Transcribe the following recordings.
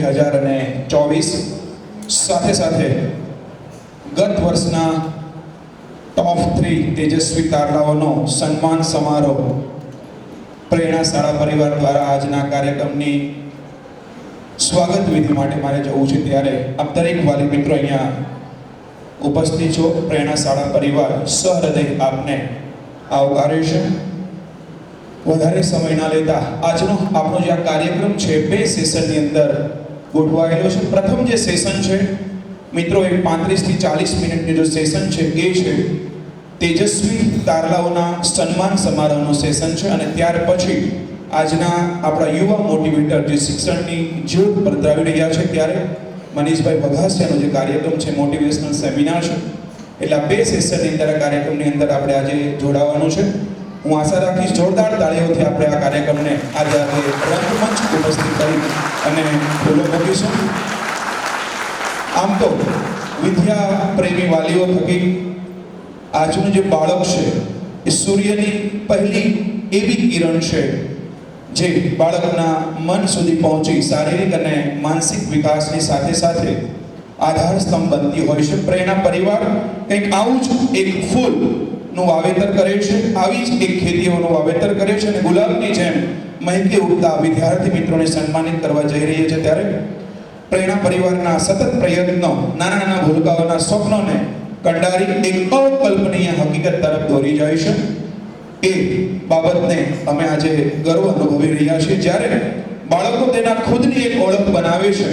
2024 સાથે સાથે ગત વર્ષના ટોપ 3 તેજસ્વી તારલાઓનો સન્માન સમારોહ પ્રેરણા શાળા પરિવાર દ્વારા આજના કાર્યક્રમની સ્વાગત વિધિ માટે મારે જવું છે ત્યારે આપ દરેક વાલી મિત્રો અહીંયા ઉપસ્થિત છો. પ્રેરણા શાળા પરિવાર સહૃદય આપને આવકારે છે. વધારે સમય ના લેતા આજનો આપણો જે આ કાર્યક્રમ છે 2 સેશનની અંદર ગોઠવાયેલો છે. પ્રથમ જે સેશન છે મિત્રો એ 35 થી 40 મિનિટની જો સેશન છે એ છે તેજસ્વી તારલાઓના સન્માન સમારોહનું સેશન છે અને ત્યાર પછી આજના આપણા યુવા મોટિવેટર જે શિક્ષણની જ્યોત પ્રગટાવી રહ્યા છે ત્યારે મનીષભાઈ બઘાસિયાનો જે કાર્યક્રમ છે મોટિવેશનલ સેમિનાર છે. એટલે 2 સેશનની અંદર આ કાર્યક્રમની અંદર આપણે આજે જોડાવાનું છે. હું આશા રાખીશ જોરદાર તાળીઓથી આપણે આ કાર્યક્રમને આજે રંગમંચ ઉપસ્થિત કરી અને ખુલ્લો મૂકીશું. આમ તો વિદ્યા પ્રેમી વાલીઓ થકી આજનું જે બાળક છે એ સૂર્યની પહેલી એવી કિરણ છે જે બાળકના મન સુધી પહોંચી શારીરિક અને માનસિક વિકાસની સાથે સાથે આધાર સ્તંભ બનતી હોય છે. પ્રેરણા પરિવાર કંઈક આવું જ એક ફૂલનું વાવેતર કરે છે, આવી જ એક ખેતીઓનું વાવેતર કરે છે અને ગુલાબની જેમ મહેકી ઉઠતા વિદ્યાર્થી મિત્રોને સન્માનિત કરવા જઈ રહી છે ત્યારે પ્રેરણા પરિવારના સતત પ્રયત્નો નાના નાના ભૂલકાઓના સ્વપ્નોને કંડારી એક અકલ્પનીય હકીકત તરફ દોરી જાય છે. એ બાબતને અમે આજે ગર્વ અનુભવી રહ્યા છીએ જ્યારે બાળકો તેના ખુદની એક ઓળખ બનાવે છે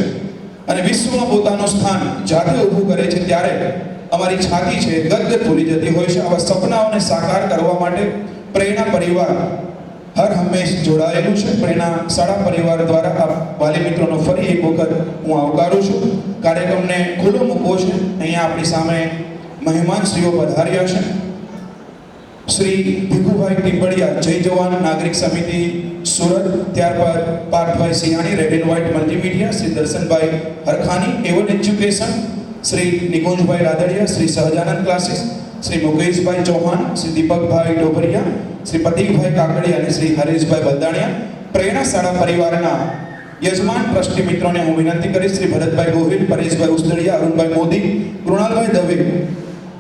અને વિશ્વમાં પોતાનું સ્થાન જાતે ઊભું કરે છે ત્યારે અમારી છાતી છે ગદગદ ભૂલી જતી હોય છે. આવા સપનાઓને સાકાર કરવા માટે પ્રેરણા પરિવાર હર હંમેશ જોડાયેલું છે. પ્રેરણા શાળા પરિવાર દ્વારા આ વાલી મિત્રોનો ફરી એક વખત હું આવકારું છું. કાર્યક્રમને ખુલ્લો મૂકવો છે. અહીંયા આપણી સામે મહેમાનશ્રીઓ પધાર્યા છે. શ્રી ભીખુભાઈ ટીમ્બડિયા જય જવાન નાગરિક સમિતિ સુરત, ત્યારબાદ પાર્થભાઈ Sinhani red and white multimedia, Shri દર્શનભાઈ હરખાની એવન એજ્યુકેશન, શ્રી નિકુંજભાઈ રાદડિયા શ્રી સહજાનંદ ક્લાસીસ, શ્રી મુકેશભાઈ ચૌહાણ, શ્રી દીપકભાઈ ડોબરિયા, શ્રી પ્રતિકભાઈ કાકડિયા અને શ્રી હરેશભાઈ બલદાણિયા. પ્રેરણા શાળા પરિવારના યજમાન ટ્રસ્ટી મિત્રોને હું વિનંતી કરીશ શ્રી ભરતભાઈ ગોહિલ, પરેશભાઈ ઉસદડિયા, અરુણભાઈ મોદી, કૃણાલભાઈ દવે,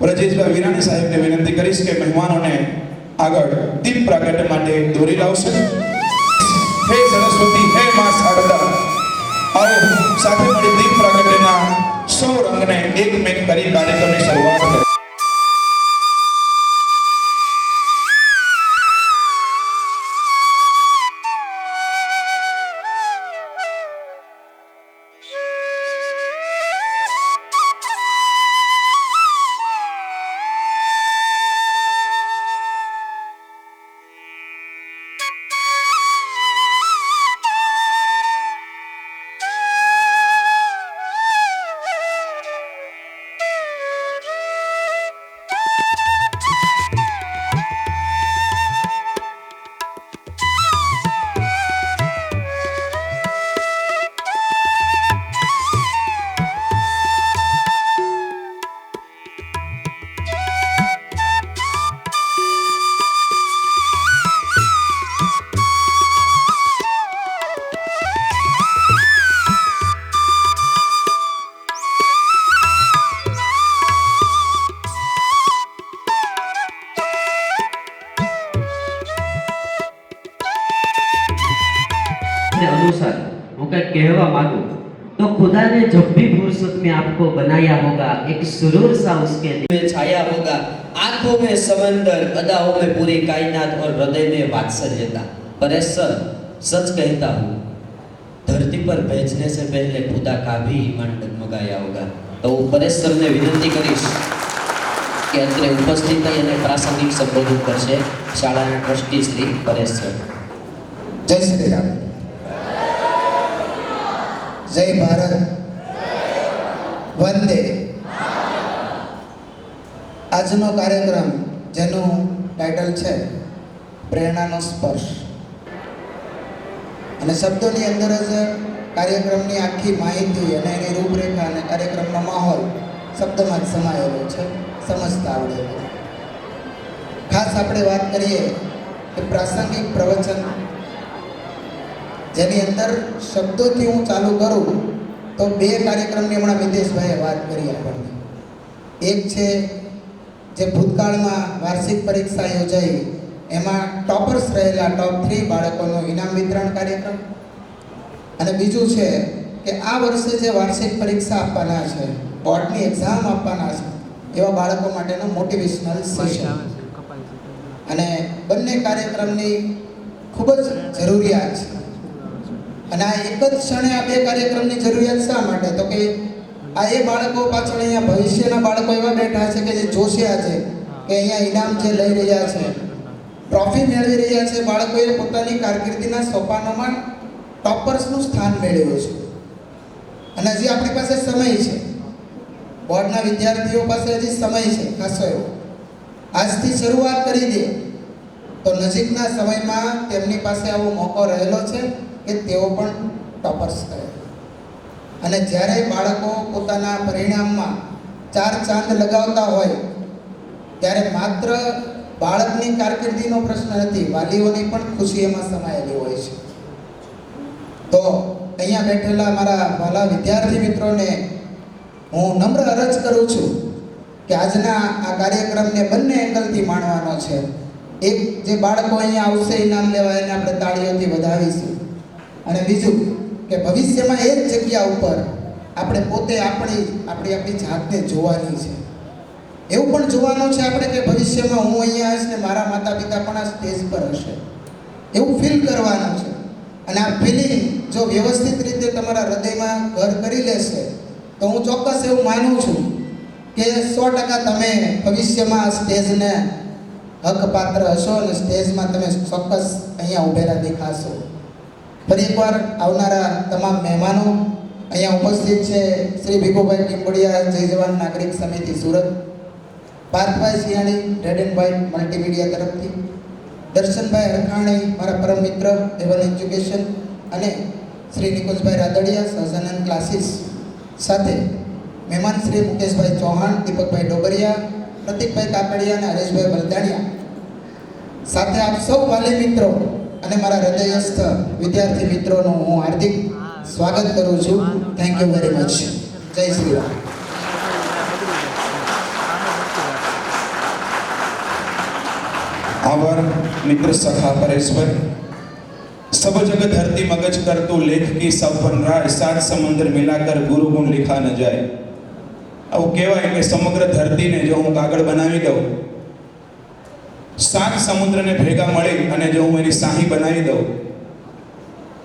વ્રજેશભાઈ વિરાણી સાહેબને વિનંતી કરીશ કે મહેમાનોને આગળ દીપ પ્રાગટ્ય માટે દોરી લાવશે. હે સરસ્વતી, હે મા શારદા, આવો સાથે મળી દીપ પ્રાગટ્યના સૌ રંગને એકમેક કરી કાર્યક્રમની શરૂઆત કરીએ. अनुसार मुझे कहवा मांगू तो खुदा ने जब भी फुर्सत में आपको बनाया होगा एक सुरूर सा उसके दिल में छाया होगा. आंखों में समंदर, अदाओं में पूरी कायनात और हृदय में वात्सल्यता. परेश सर, सच कहता हूँ धरती पर भेजने से पहले खुदा का भी ईमान डगमगाया होगा. तो परेश सर ने विनंती करीश कि અત્રે ઉપસ્થિત થઈ અને પ્રાસંગિક સંબોધન કરશે શાળાના ટ્રસ્ટી શ્રી પરેશ સર. જય શ્રી રામ, જય ભારત, વંદે. આજનો કાર્યક્રમ જેનું ટાઇટલ છે પ્રેરણાનો સ્પર્શ અને શબ્દોની અંદર જ કાર્યક્રમની આખી માહિતી અને એની રૂપરેખા અને કાર્યક્રમનો માહોલ શબ્દમાં જ સમાયેલો છે, સમજતા આવડે. ખાસ આપણે વાત કરીએ કે પ્રાસંગિક પ્રવચન જેની અંદર શબ્દોથી હું ચાલુ કરું તો બે કાર્યક્રમની હમણાં મિતેશભાઈએ વાત કરી આપણને. એક છે જે ભૂતકાળમાં વાર્ષિક પરીક્ષા યોજાઈ એમાં ટોપર્સ રહેલા ટોપ 3 બાળકોનો ઇનામ વિતરણ કાર્યક્રમ, અને બીજું છે કે આ વર્ષે જે વાર્ષિક પરીક્ષા આપવાના છે, બોર્ડની એક્ઝામ આપવાના છે, એવા બાળકો માટેનો મોટિવેશનલ સેશન. અને બંને કાર્યક્રમની ખૂબ જ જરૂરિયાત છે. અને આ એક જ ક્ષણે આ બે કાર્યક્રમની જરૂરિયાત શા માટે? તો કે આ એ બાળકો પાછળ અહીંયા ભવિષ્યના બાળકો એવા બેઠા છે કે જે જોશિયા છે કે અહીંયા ઇનામ જે લઈ રહ્યા છે, ટ્રોફી મેળવી રહ્યા છે, બાળકોએ પોતાની કારકિર્દીના સોપાનોમાં ટોપર્સનું સ્થાન મેળવ્યું છે. અને હજી આપણી પાસે સમય છે, બોર્ડના વિદ્યાર્થીઓ પાસે હજી સમય છે ખાસો એવો. આજથી શરૂઆત કરી દે તો નજીકના સમયમાં તેમની પાસે આવો મોકો રહેલો છે કે તેઓ પણ ટોપર્સ કરે. અને જ્યારે બાળકો પોતાના પરિણામમાં 4 ચાંદ લગાવતા હોય ત્યારે માત્ર બાળકની કારકિર્દીનો પ્રશ્ન નથી, વાલીઓની પણ ખુશી એમાં સમાયેલી હોય છે. તો અહીંયા બેઠેલા મારા વાલા વિદ્યાર્થી મિત્રોને હું નમ્ર અરજ કરું છું કે આજના આ કાર્યક્રમને બંને એંગલથી માણવાનો છે. એક, જે બાળકો અહીંયા આવશે ઇનામ લેવા, એને આપણે તાળીઓથી વધાવીશું. અને બીજું કે ભવિષ્યમાં એ જ જગ્યા ઉપર આપણે પોતે આપણી જાતને જોવાની છે. એવું પણ જોવાનું છે આપણે કે ભવિષ્યમાં હું અહીંયા હશ ને મારા માતા પિતા પણ આ સ્ટેજ પર હશે, એવું ફીલ કરવાનું છે. અને આ ફિલિંગ જો વ્યવસ્થિત રીતે તમારા હૃદયમાં ઘર કરી લેશે તો હું ચોક્કસ એવું માનું છું કે 100% તમે ભવિષ્યમાં આ સ્ટેજને હકપાત્ર હશો અને સ્ટેજમાં તમે ચોક્કસ અહીંયા ઉભેલા દેખાશો. ફરી એકવાર આવનારા તમામ મહેમાનો અહીંયા ઉપસ્થિત છે. શ્રી ભીખુભાઈ ટીમ્બડિયા, જય જવાન નાગરિક સમિતિ સુરત, પાર્થભાઈ Siyani, red and white multimedia તરફથી, દર્શનભાઈ હરખાણી, મારા પરમ મિત્ર એવન એજ્યુકેશન, અને શ્રી નિકુંજભાઈ રાદડિયા, સહજાનંદ ક્લાસીસ, સાથે મહેમાન શ્રી મુકેશભાઈ ચૌહાણ, દીપકભાઈ ડોબરિયા, પ્રતિકભાઈ કાકડિયા અને હરેશભાઈ બલદાણિયા, સાથે આપ સૌ વાલી મિત્રો અને મારા હૃદયસ્થ વિદ્યાર્થી મિત્રોનું હું હાર્દિક સ્વાગત કરું છું. Thank you very much. જય શ્રી રામ. आभार मित्र सखा परेशभाई. सब जग धरती मगज कर तो लेख की सब बन रहा है, 7 समंदर मिलाकर गुरु गुण लिखा न जाए. આવું કહેવાય કે સમગ્ર ધરતીને જો હું કાગળ બનાવી દઉં, 7 સમુદ્રને ભેગા મળી અને જો હું એની શાહી બનાવી દઉં,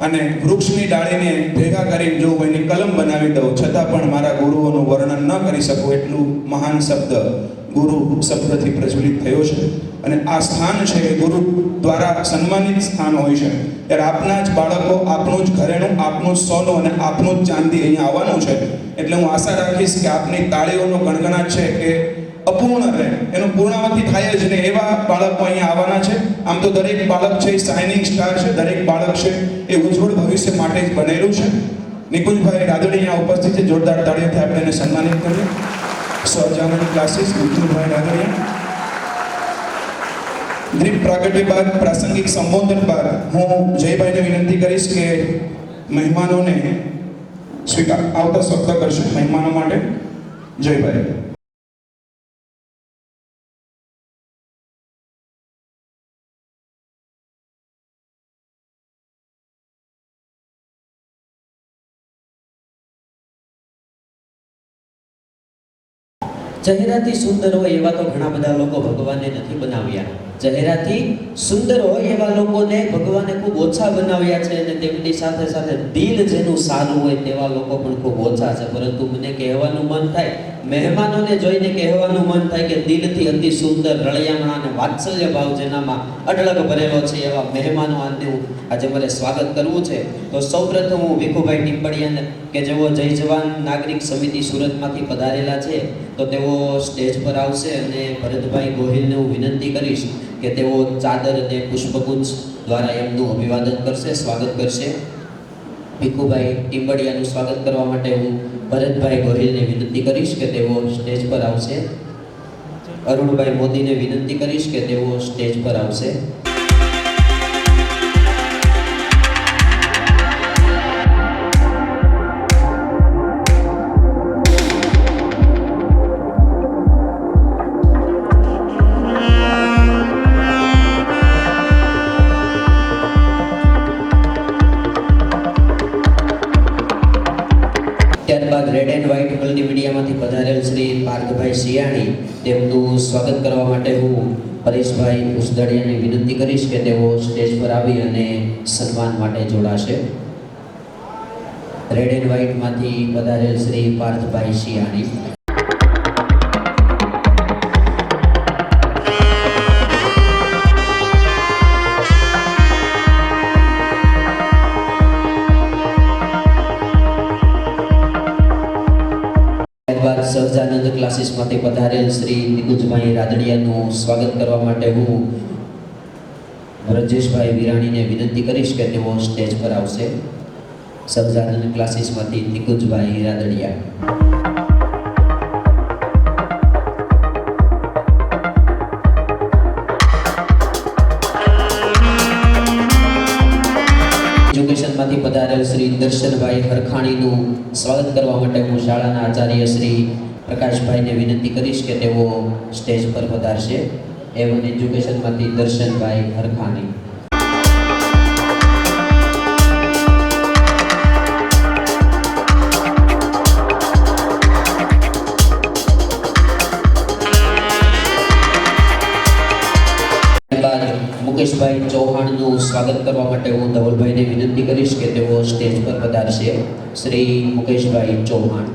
અને વૃક્ષની ડાળીને ભેગા કરીને જો હું એની કલમ બનાવી દઉં, છતાં પણ મારા ગુરુઓનું વર્ણન ન કરી શકું એટલું મહાન શબ્દ ગુરુ શબ્દથી પ્રજ્વલિત થયો છે. અને આ સ્થાન છે એ ગુરુ દ્વારા સન્માનિત સ્થાન હોય છે. ત્યારે આપના જ બાળકો, આપણું જ ઘરેણું, આપણું જ સોનું અને આપણું જ ચાંદી અહીંયા આવવાનું છે. એટલે હું આશા રાખીશ કે આપની તાળીઓનો ગણગણાટ છે કે અપૂર્ણ રહે, એનું પૂર્ણાવતી થાય જ નહીં એવા બાળકો અહીંયા આવવાના છે. આમ તો દરેક બાળક છે એ શાઇનિંગ સ્ટાર છે, દરેક બાળક છે એ ઉજ્જવળ ભવિષ્ય માટે જ બનેલું છે. નિકુંજભાઈ રાદડી અહીંયા ઉપસ્થિત છે, જોરદાર તાળીઓથી આપણે એને સન્માનિત કરીએ. સહજાનંદ ક્લાસીસ, વિષ્ણુભાઈ રાદડિયા. દીપ પ્રાગટ્ય બાદ પ્રાસંગિક સંબોધન બાદ હું જયભાઈને વિનંતી કરીશ કે મહેમાનોને સ્વીકાર આવતા શબ્દ કરશે મહેમાનો માટે. જયભાઈ. ચહેરાથી સુંદર હોય એવા તો ઘણા બધા લોકો ભગવાને નથી બનાવ્યા. ચહેરાથી સુંદર હોય એવા લોકોને ભગવાને ખૂબ ઓછા બનાવ્યા છે, અને તેમની સાથે સાથે દિલ જેનું સારું હોય તેવા લોકો પણ ખૂબ ઓછા છે. પરંતુ મને કહેવાનું મન થાય, મહેમાનોને જોઈને કહેવાનું મન થાય કે દિલથી અતિ સુંદર, રળિયામણા અને વાત્સલ્ય ભાવ જેનામાં અઢળક ભરેલો છે એવા મહેમાનો આજે મારે સ્વાગત કરવું છે. તો સૌપ્રથમ હું ભીખુભાઈ ટીમ્બડિયાને કે જેઓ જય જવાન નાગરિક સમિતિ સુરતમાંથી પધારેલા છે તો તેઓ સ્ટેજ પર આવશે, અને ભરતભાઈ ગોહિલને હું વિનંતી કરીશ કે તેઓ ચાદર અને પુષ્પગુચ્છ દ્વારા એમનું અભિવાદન કરશે, સ્વાગત કરશે. ભીખુભાઈ ટીમ્બડિયાનું સ્વાગત કરવા માટે હું ભરતભાઈ ગોહિલને વિનંતી કરીશ કે તેઓ સ્ટેજ પર આવશે. અરુણભાઈ મોદીને વિનંતી કરીશ કે તેઓ સ્ટેજ પર આવશે. કરવા માટે હું પરેશભાઈ ઉસદડિયાને વિનંતી કરીશ કે તેઓ સ્ટેજ પર આવી અને સન્માન માટે જોડાશે. રેડ એન્ડ વ્હાઇટમાંથી પધારેલ શ્રી પાર્થભાઈ શિયાણી. ત્યારબાદ સહજાનંદ ક્લાસીસમાંથી પધારેલ શ્રી નિકુંજભાઈ રાદડિયાનું સ્વાગત કરવા માટે હું બ્રજેશભાઈ વિરાણીને વિનંતી કરીશ કે તેઓ સ્ટેજ પર આવશે. સહજાનંદ ક્લાસીસમાંથી નિકુંજભાઈ રાદડિયા. એજ્યુકેશનમાંથી પધારેલ શ્રી દર્શનભાઈ હરખાણીનું સ્વાગત કરવા માટે હું શાળાના આચાર્ય શ્રી પ્રકાશભાઈને વિનંતી કરીશ કે તેઓ સ્ટેજ પર પધારશે. એવન એજ્યુકેશનમાંથી દર્શનભાઈ હરખાણી. મુકેશભાઈ ચૌહાણનું સ્વાગત કરવા માટે હું ધવલભાઈને વિનંતી કરીશ કે તેઓ સ્ટેજ પર પધારશે. શ્રી મુકેશભાઈ ચૌહાણ.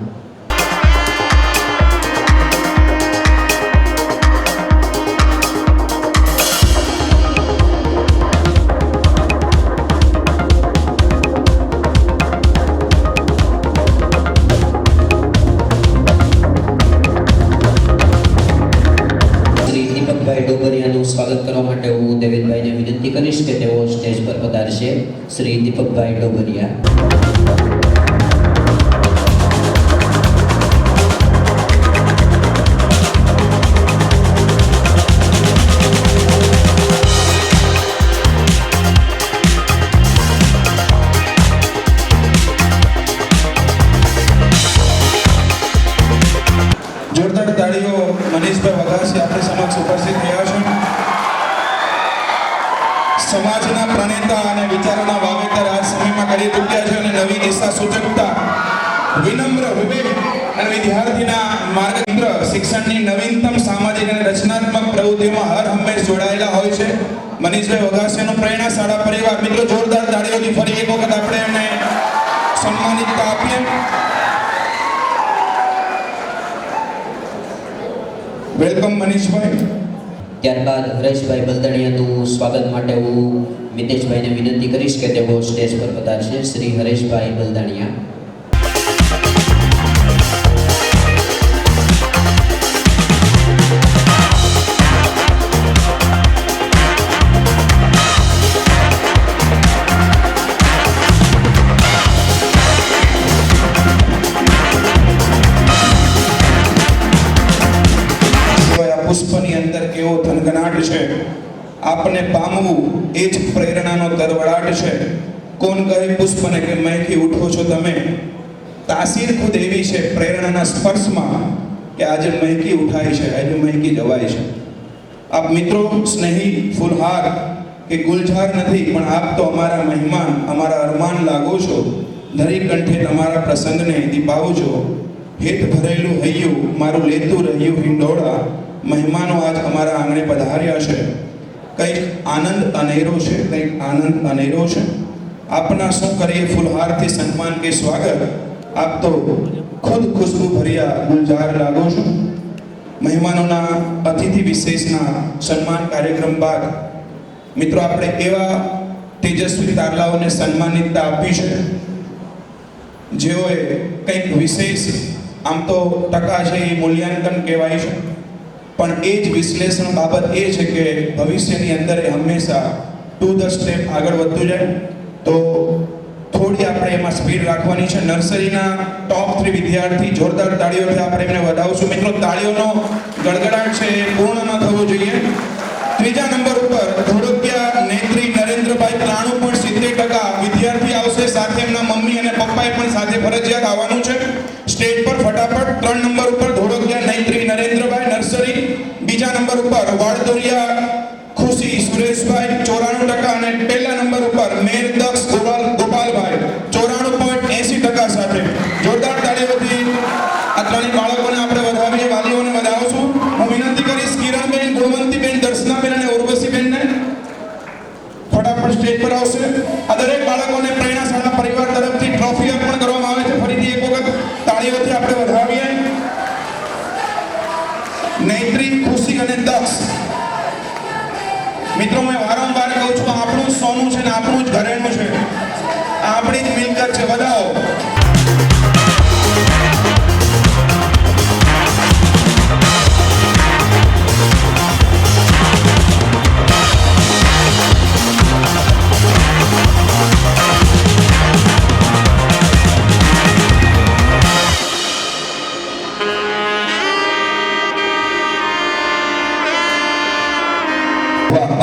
ડોબરિયાનું સ્વાગત કરવા માટે હું દેવેનભાઈને વિનંતી કરીશ કે તેઓ સ્ટેજ પર પધારશે. શ્રી દીપકભાઈ ડોબરિયા. જોરદાર તાળીઓ મનીષભાઈ વઘાસી આપણી સમક્ષ ઉપસ્થિત થયા છે. સમાજના પ્રણેતા અને વિચારોના વાવેતર આ સમયમાં કરી ચૂક્યા છે અને નવી દિશા સૂચકતા, વિનમ્ર વિવેક અને વિદ્યાર્થીના માર્ગતંત્ર શિક્ષણની નવીનતમ સામાજિક અને રચનાત્મક પ્રવૃત્તિઓમાં હર હંમેશ જોડાયેલા હોય છે. મનીષભાઈ વઘાસીનું પ્રેરણા શાળા પરિવાર. મિત્રો જોરદાર તાળીઓથી ફરી એક વખત આપણે એમને સન્માનિત આપીએ. વેલકમ મનીષભાઈ. ત્યારબાદ હરેશભાઈ બલદણિયાનું સ્વાગત માટે હું મિતેશભાઈને વિનંતી કરીશ કે તેઓ સ્ટેજ પર પધારશે. શ્રી હરેશભાઈ બલદણિયા. પુષ્પની અંદર કેવો થનગનાટ છે, આપને પામવું એ જ પ્રેરણાનો તરવડાટ છે. કોણ કહે પુષ્પને કે મહેકી ઉઠો છો તમે, તાસીર ખુદ એવી છે પ્રેરણાના સ્પર્શમાં કે આજે મહેકી ઉઠાય છે, આજે મહેકી જવાય છે. આપ મિત્રો સ્નેહી ફૂલહાર કે ગુલઝાર નથી, પણ આપ તો અમારા મહેમાન, અમારા અરમાન લાગો છો. ધરી કંઠે તમારા પ્રસંગને દીપાવો છો. હેત ભરેલું હૈયું મારું લેતું રહ્યું હિંડોળા, મહેમાનો આજ અમારા આંગણે પધાર્યા છે. કંઈક આનંદ અનેરો છે, કંઈક આનંદ અનેરો છે. આપના શું કરીએ ફૂલહારથી સન્માન કે સ્વાગત, આપ તો ખુદ ખુશ્બુ ભર્યા ગુલઝાર લાગો છો. મહેમાનોના અતિથિ વિશેષના સન્માન કાર્યક્રમ બાદ મિત્રો આપણે એવા તેજસ્વી તારલાઓને સન્માનિતતા આપી છે જેઓએ કંઈક વિશેષ, આમ તો ટકા છે એ મૂલ્યાંકન કહેવાય છે, પણ એ જ વિશ્લેષણ બાબત એ છે કે ભવિષ્યની અંદર એ હંમેશા ટુ ધ સ્ટેપ આગળ વધતું જાય. તો થોડી આપણે એમાં સ્પીડ રાખવાની છે. નર્સરીના ટોપ 3 વિદ્યાર્થી, જોરદાર તાળીઓથી આપણે એમને વધાવશું. મિત્રો તાળીઓનો ગડગડાટ છે એ પૂર્ણ ન થવો જોઈએ. ત્રીજા નંબર ઉપર ધોળકિયા નેત્રી નરેન્દ્રભાઈ 93.70% વિદ્યાર્થી આવશે. સાથે એમના મમ્મી અને પપ્પાએ પણ સાથે ફરજિયાત આવવાનું છે. સ્ટેજ પર ફટાફટ 3 નંબર ઉપર ધોળકિયા નેત્રી નરેન્દ્રભાઈ નર્સરી. બીજા નંબર ઉપર વાડદોરિયા ખુશી સુરેશભાઈ 94% અને પહેલા નંબર ઉપર મેર દક્ષ ગોપાલભાઈ 94.80% સાથે. જોરદાર તાળીઓથી આ ત્રણેય બાળકોને આપણે વધાવીએ, વાલીઓને વધાવશું. હું વિનંતી કરીશ કિરણબેન અને દક્ષ. મિત્રો મેં વારંવાર કહું છું આપણું જ સોનું છે ને આપણું જ ઘરેણું છે, આપણી જ મિલકત છે. વધાવો.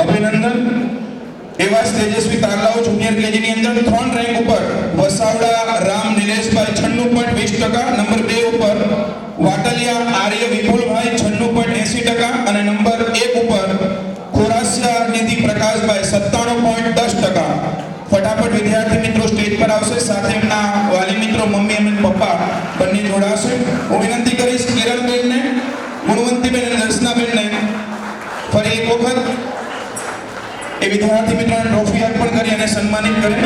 અભિનંદન. એવા તેજસ્વી તારલાઓ જુનિયર કેજી ની અંદર 3 રેન્ક ઉપર વસાવડા રામ નિલેશભાઈ 96.20%, નંબર 2 ઉપર વાટલિયા આર્ય વિપુલભાઈ 96.80% અને નંબર 1 ઉપર ખોરાસિયા નિધિ પ્રકાશભાઈ 97.10%. ફટાફટ વિદ્યાર્થી મિત્રો સ્ટેજ પર આવશે, સાથે એમના વાલી મિત્રો મમ્મી અને પપ્પા બંને જોડાશે. હું વિનંતી કરીશ કિરણબેનને, ગુણવંતીબેન અને દર્શનાબેનને ફરી એક વખત એ વિદ્યાર્થી મિત્રોને ટ્રોફી અર્પણ કરી અને સન્માનિત કરે.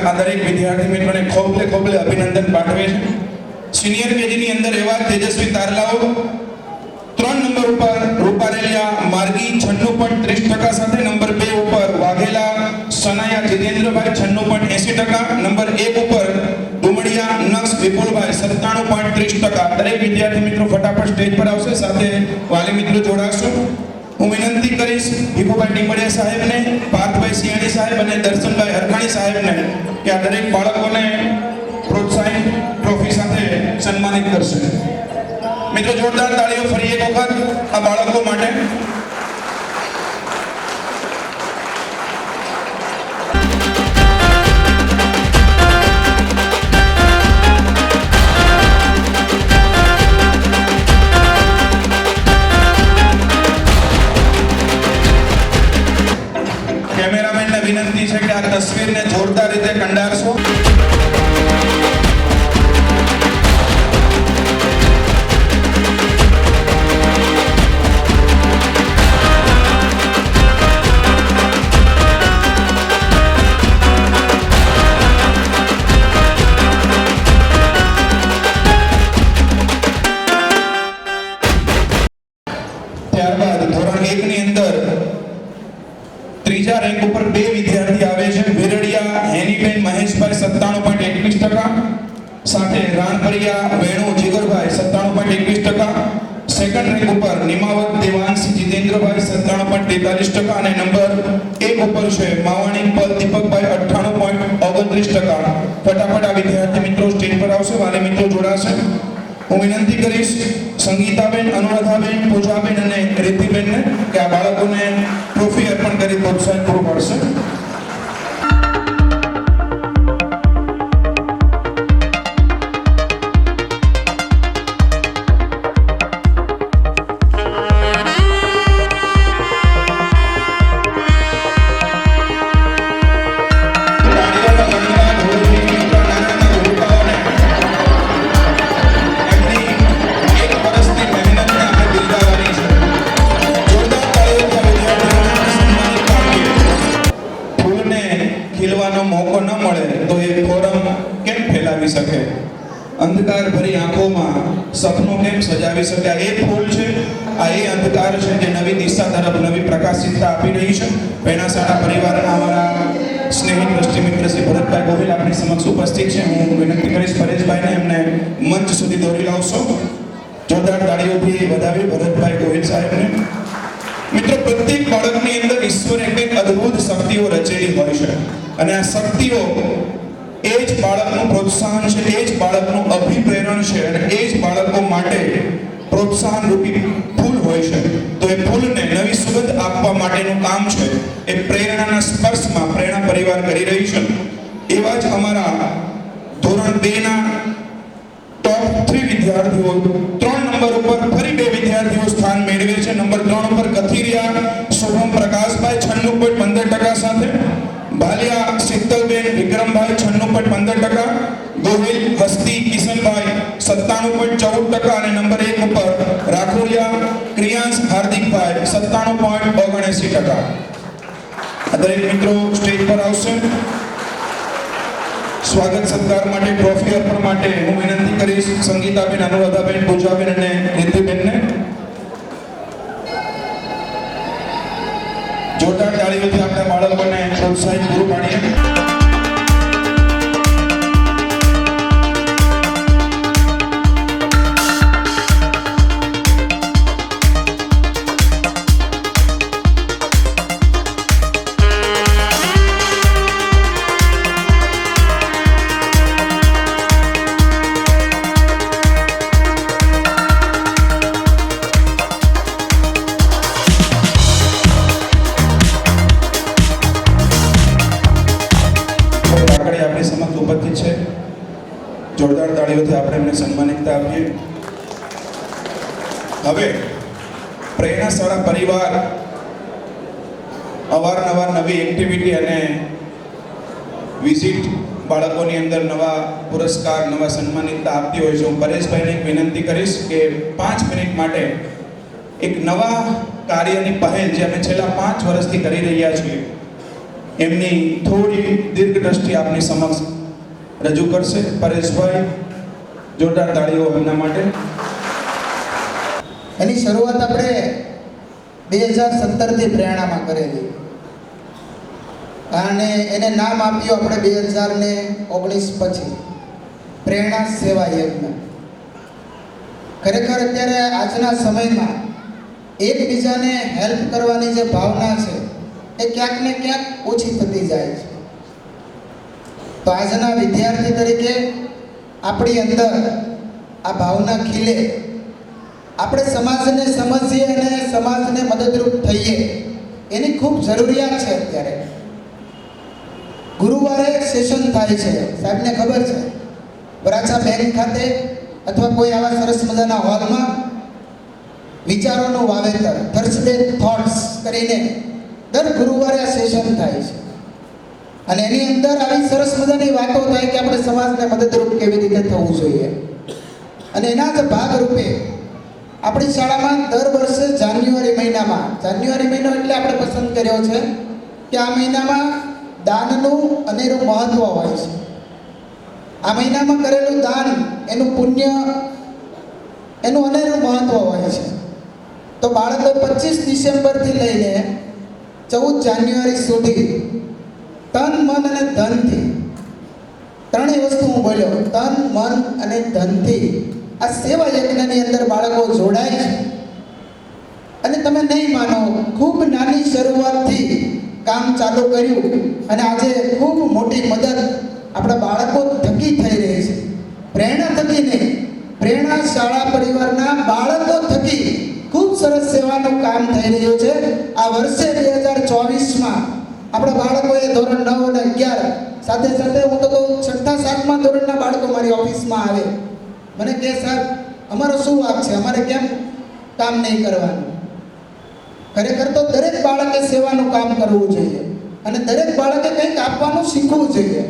આ દરેક વિદ્યાર્થી મિત્રોને ખોબલે ખોબલે અભિનંદન પાઠવે છે. સિનિયર કેજી ની અંદર એવા તેજસ્વી તારલાઓ 3 નંબર ઉપર રૂપારેલિયા માર્ગી 96.30% સાથે, નંબર 2 ઉપર વાઘેલા સનાયા જીતેન્દ્રભાઈ 96.80%, નંબર 1 ઉપર ડુમડિયા નક્ષ વિપુલભાઈ 97.30%. દરેક વિદ્યાર્થી મિત્રો ફટાફટ સ્ટેજ પર આવશે, સાથે વાલી મિત્રો જોડાશો. હું વિનંતી કરીશ ભીખુભાઈ ટીમડિયા સાહેબને, પાર્થભાઈ સિયાણી સાહેબ અને દર્શનભાઈ હરખાણી સાહેબને કે આ દરેક બાળકોને પ્રોત્સાહિત ટ્રોફી સાથે સન્માનિત કરશે. મિત્રો જોરદાર તાળીઓ ફરી એક વખત આ બાળકો માટે. કેમેરામેનને વિનંતી છે કે આ તસવીરને જોરદાર રીતે કંડારશો. ત્યારબાદ ધોરણ 1 ની અંદર ત્રીજા રેન્ક ઉપર 2 વિદ્યાર્થી આવે છે. વેરડિયા હેનીબેન મહેશભાઈ 97.21%, સાથે રાણપરિયા વેણુ જીગરભાઈ 97.21%. સેકન્ડ રેન્ક ઉપર નિમાવત દેવાંશી જીતેન્દ્રભાઈ 97.43% અને નંબર 1 ઉપર છે માવાણી પલ દીપકભાઈ 98.29%. ફટાફટ આ વિદ્યાર્થી મિત્રો સ્ટેજ પર આવશે, વાલી મિત્રો જોડાશે. હું વિનંતી કરીશ સંગીતાબેન, અનુરાધાબેન, પૂજાબેન અને રીતિબેનને કે આ બાળકોને ટ્રોફી અર્પણ કરી પ્રોત્સાહન પૂરું પાડશે. ખીલવાનો મોકો ન મળે તો એ ફોરમ કેમ ફેલાવી શકે? અંધકાર ભરી આંખોમાં સપનું કેમ સજાવી શકે? આ એ ફૂલ છે, આ એ અંધકાર છે જે નવી દિશા તરફ નવી પ્રકાશિતતા આપી રહી છે. પેણાસાડા પરિવારના અમારા સ્નેહી દ્રષ્ટિ મિત્ર શ્રી ભરતભાઈ ગોહિલ આપણી સમક્ષ ઉપસ્થિત છે. હું વિનંતી કરીશ પરેશભાઈને એમને મંચ સુધી દોરી લાવશો. જોરદાર તાળીઓથી વધાવી ભરતભાઈ ગોહિલ સાહેબને. મિત્રો, પ્રત્યેક બાળકની અંદર ઈશ્વરે કંઈક અદ્ભુત શક્તિઓ રચેલી હોય છે અને આ શક્તિઓ એ જ બાળકનું પ્રોત્સાહન છે, એ જ બાળકનું અભિપ્રેરણ છે અને એ જ બાળકો માટે પ્રોત્સાહન રૂપી ફૂલ હોય છે. તો એ ફૂલને નવી સુગંધ આપવા માટેનું કામ છે એ પ્રેરણાના સ્પર્શમાં પ્રેરણા પરિવાર કરી રહી છે. એવા જ અમારા ધોરણ 2 ના ટોપ 3 વિદ્યાર્થીઓ 3 નંબર ઉપર ફરી 2 વિદ્યાર્થીઓ સ્થાન મેળવે છે. નંબર 3 ઉપર કથિરિયા શુભમ પ્રકાશભાઈ 96.15% સાથે, ભાલિયા શીતલબેન વિક્રમભાઈ 96.15%, ગોહિલ હસ્તી કિશનભાઈ 97.14% અને નંબર 1 ઉપર રાખોડિયા ક્રિયાંશ હાર્દિકભાઈ 97.79%. દરેક મિત્રો સ્ટેજ પર આવશે. સ્વાગત સત્કાર માટે ટ્રોફી અર્પણ માટે હું વિનંતી કરીશ સંગીતાબેન, અનુરાધાબેન, પૂજાબેન અને રિદ્ધિબેનને. જોરદાર તાળીઓથી આપણે બાળકોને પ્રોત્સાહિત પૂરું પાડીએ. જોરદાર તાળીઓથી આપણે એમને સન્માનિતતા આપીએ. હવે પ્રેરણા શાળા પરિવાર અવારનવાર નવી એક્ટિવિટી અને વિઝિટ બાળકોની અંદર નવા પુરસ્કાર, નવા સન્માનિતતા આપતી હોય છે. હું પરેશભાઈને એક વિનંતી કરીશ કે 5 મિનિટ માટે એક નવા કાર્યની પહેલ જે અમે છેલ્લા 5 વર્ષથી કરી રહ્યા છીએ એમની થોડી દીર્ઘ દ્રષ્ટિ આપની સમક્ષ રજૂ કરશે. પરેશભાઈ, જોરદાર તાળીઓ એમના માટે. એની શરૂઆત આપણે 2017 થી પ્રેરણામાં કરેલી અને એને નામ આપ્યું આપણે 2019 પછી પ્રેરણા સેવા યજ્ઞ. ખરેખર અત્યારે આજના સમયમાં એકબીજાને હેલ્પ કરવાની જે ભાવના છે એ ક્યાંક ને ક્યાંક ઓછી થતી જાય છે. તો આજના વિદ્યાર્થી તરીકે આપણી અંદર આ ભાવના ખીલે, આપણે સમાજને સમજીએ અને સમાજને મદદરૂપ થઈએ એની ખૂબ જરૂરિયાત છે. અત્યારે ગુરુવારે એક સેશન થાય છે, સાહેબને ખબર છે, વરાછા બેંક ખાતે અથવા કોઈ આવા સરસ મજાના હોલમાં વિચારોનું વાવેતર, થર્સડે થોટ્સ કરીને દર ગુરુવારે આ સેશન થાય છે. અને એની અંદર આવી સરસ મજાની વાતો થાય કે આપણે સમાજને મદદરૂપ કેવી રીતે થવું જોઈએ. અને એના જ ભાગરૂપે આપણી શાળામાં દર વર્ષે જાન્યુઆરી મહિનો એટલે આપણે પસંદ કર્યો છે કે આ મહિનામાં દાનનું અનેરું મહત્વ હોય છે. આ મહિનામાં કરેલું દાન, એનું પુણ્ય, એનું અનેરું મહત્વ હોય છે. તો બાળકો 25 ડિસેમ્બરથી લઈને 14 જાન્યુઆરી સુધી તન, મન અને ધનથી, ત્રણેય વસ્તુ હું બોલ્યો, તન, મન અને ધનથી આ સેવા યજ્ઞની અંદર બાળકો જોડાય છે. અને તમે નહીં માનો, ખૂબ નાની શરૂઆતથી કામ ચાલુ કર્યું અને આજે ખૂબ મોટી મદદ આપણા બાળકો થકી થઈ રહી છે. પ્રેરણા થકી નહીં, પ્રેરણા શાળા પરિવારના બાળકો થકી ખૂબ સરસ સેવાનું કામ થઈ રહ્યું છે. આ વર્ષે 2024માં આપણા બાળકોએ ધોરણ 9 અને 11 સાથે સાથે હું તો કહું 6થા 7મા ધોરણના બાળકો મારી ઓફિસમાં આવે, મને કહે સાહેબ અમારો શું વાંક છે, અમારે કેમ કામ નહીં કરવાનું. ખરેખર તો દરેક બાળકે સેવાનું કામ કરવું જોઈએ અને દરેક બાળકે કંઈક આપવાનું શીખવું જોઈએ.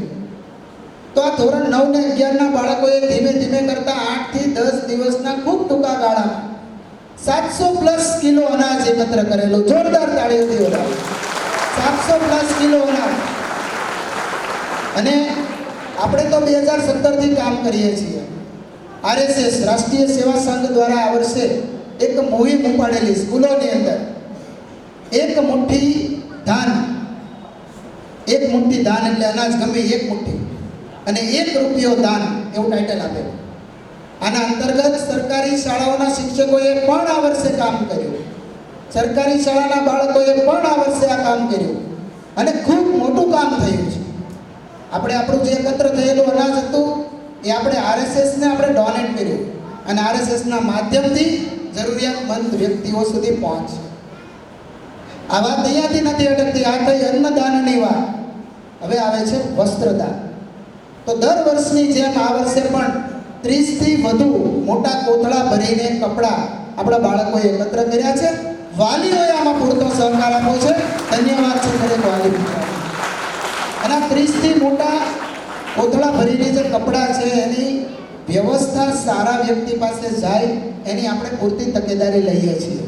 તો આ ધોરણ 9 ને 11ના બાળકોએ ધીમે ધીમે કરતા 8 થી 10 દિવસના ખૂબ ટૂંકા ગાળામાં 700+ કિલો અનાજ એકત્ર કરેલું. જોરદાર તાળીઓથી વધાવો. 700+ કિલો અનાજ. અને આપણે તો 2017 થી કામ કરીએ છીએ. RSS રાષ્ટ્રીય સેવા સંઘ દ્વારા આ વર્ષે એક મુહિમ ઉપાડેલી સ્કૂલોની અંદર. એક મુઠ્ઠી ધાન એટલે અનાજ ગમે એક મુઠ્ઠી અને 1 રૂપિયો દાન, એવું ટાઇટલ આપેલું. આના અંતર્ગત સરકારી શાળાઓના શિક્ષકોએ પણ આ વર્ષે કામ કર્યું, સરકારી શાળાના બાળકોએ પણ આ વર્ષે આ કામ કર્યું અને ખૂબ મોટું કામ થયું છે. આપણે આપણું જે એકત્ર થયેલું અનાજ હતું એ આપણે RSSને આપણે ડોનેટ કર્યું અને RSSના માધ્યમથી જરૂરિયાતમંદ વ્યક્તિઓ સુધી પહોંચશે. આ વાત અહીંયાથી નથી અટકતી. આ થઈ અન્નદાનની વાત. હવે આવે છે વસ્ત્રદાન. તો દર વર્ષની જેમ આ વર્ષે પણ 30 થી વધુ મોટા કોથળા ભરીને કપડાં આપણા બાળકોએ એકત્ર કર્યા છે. વાલીઓએ આમાં પૂરતો સહકાર આપ્યો છે. ધન્યવાદ છે દરેક વાલી મિત્રો. અને 30 થી મોટા કોથળા ભરીને જે કપડાં છે એની વ્યવસ્થા સારા વ્યક્તિ પાસે જાય એની આપણે પૂરતી તકેદારી લઈએ છીએ.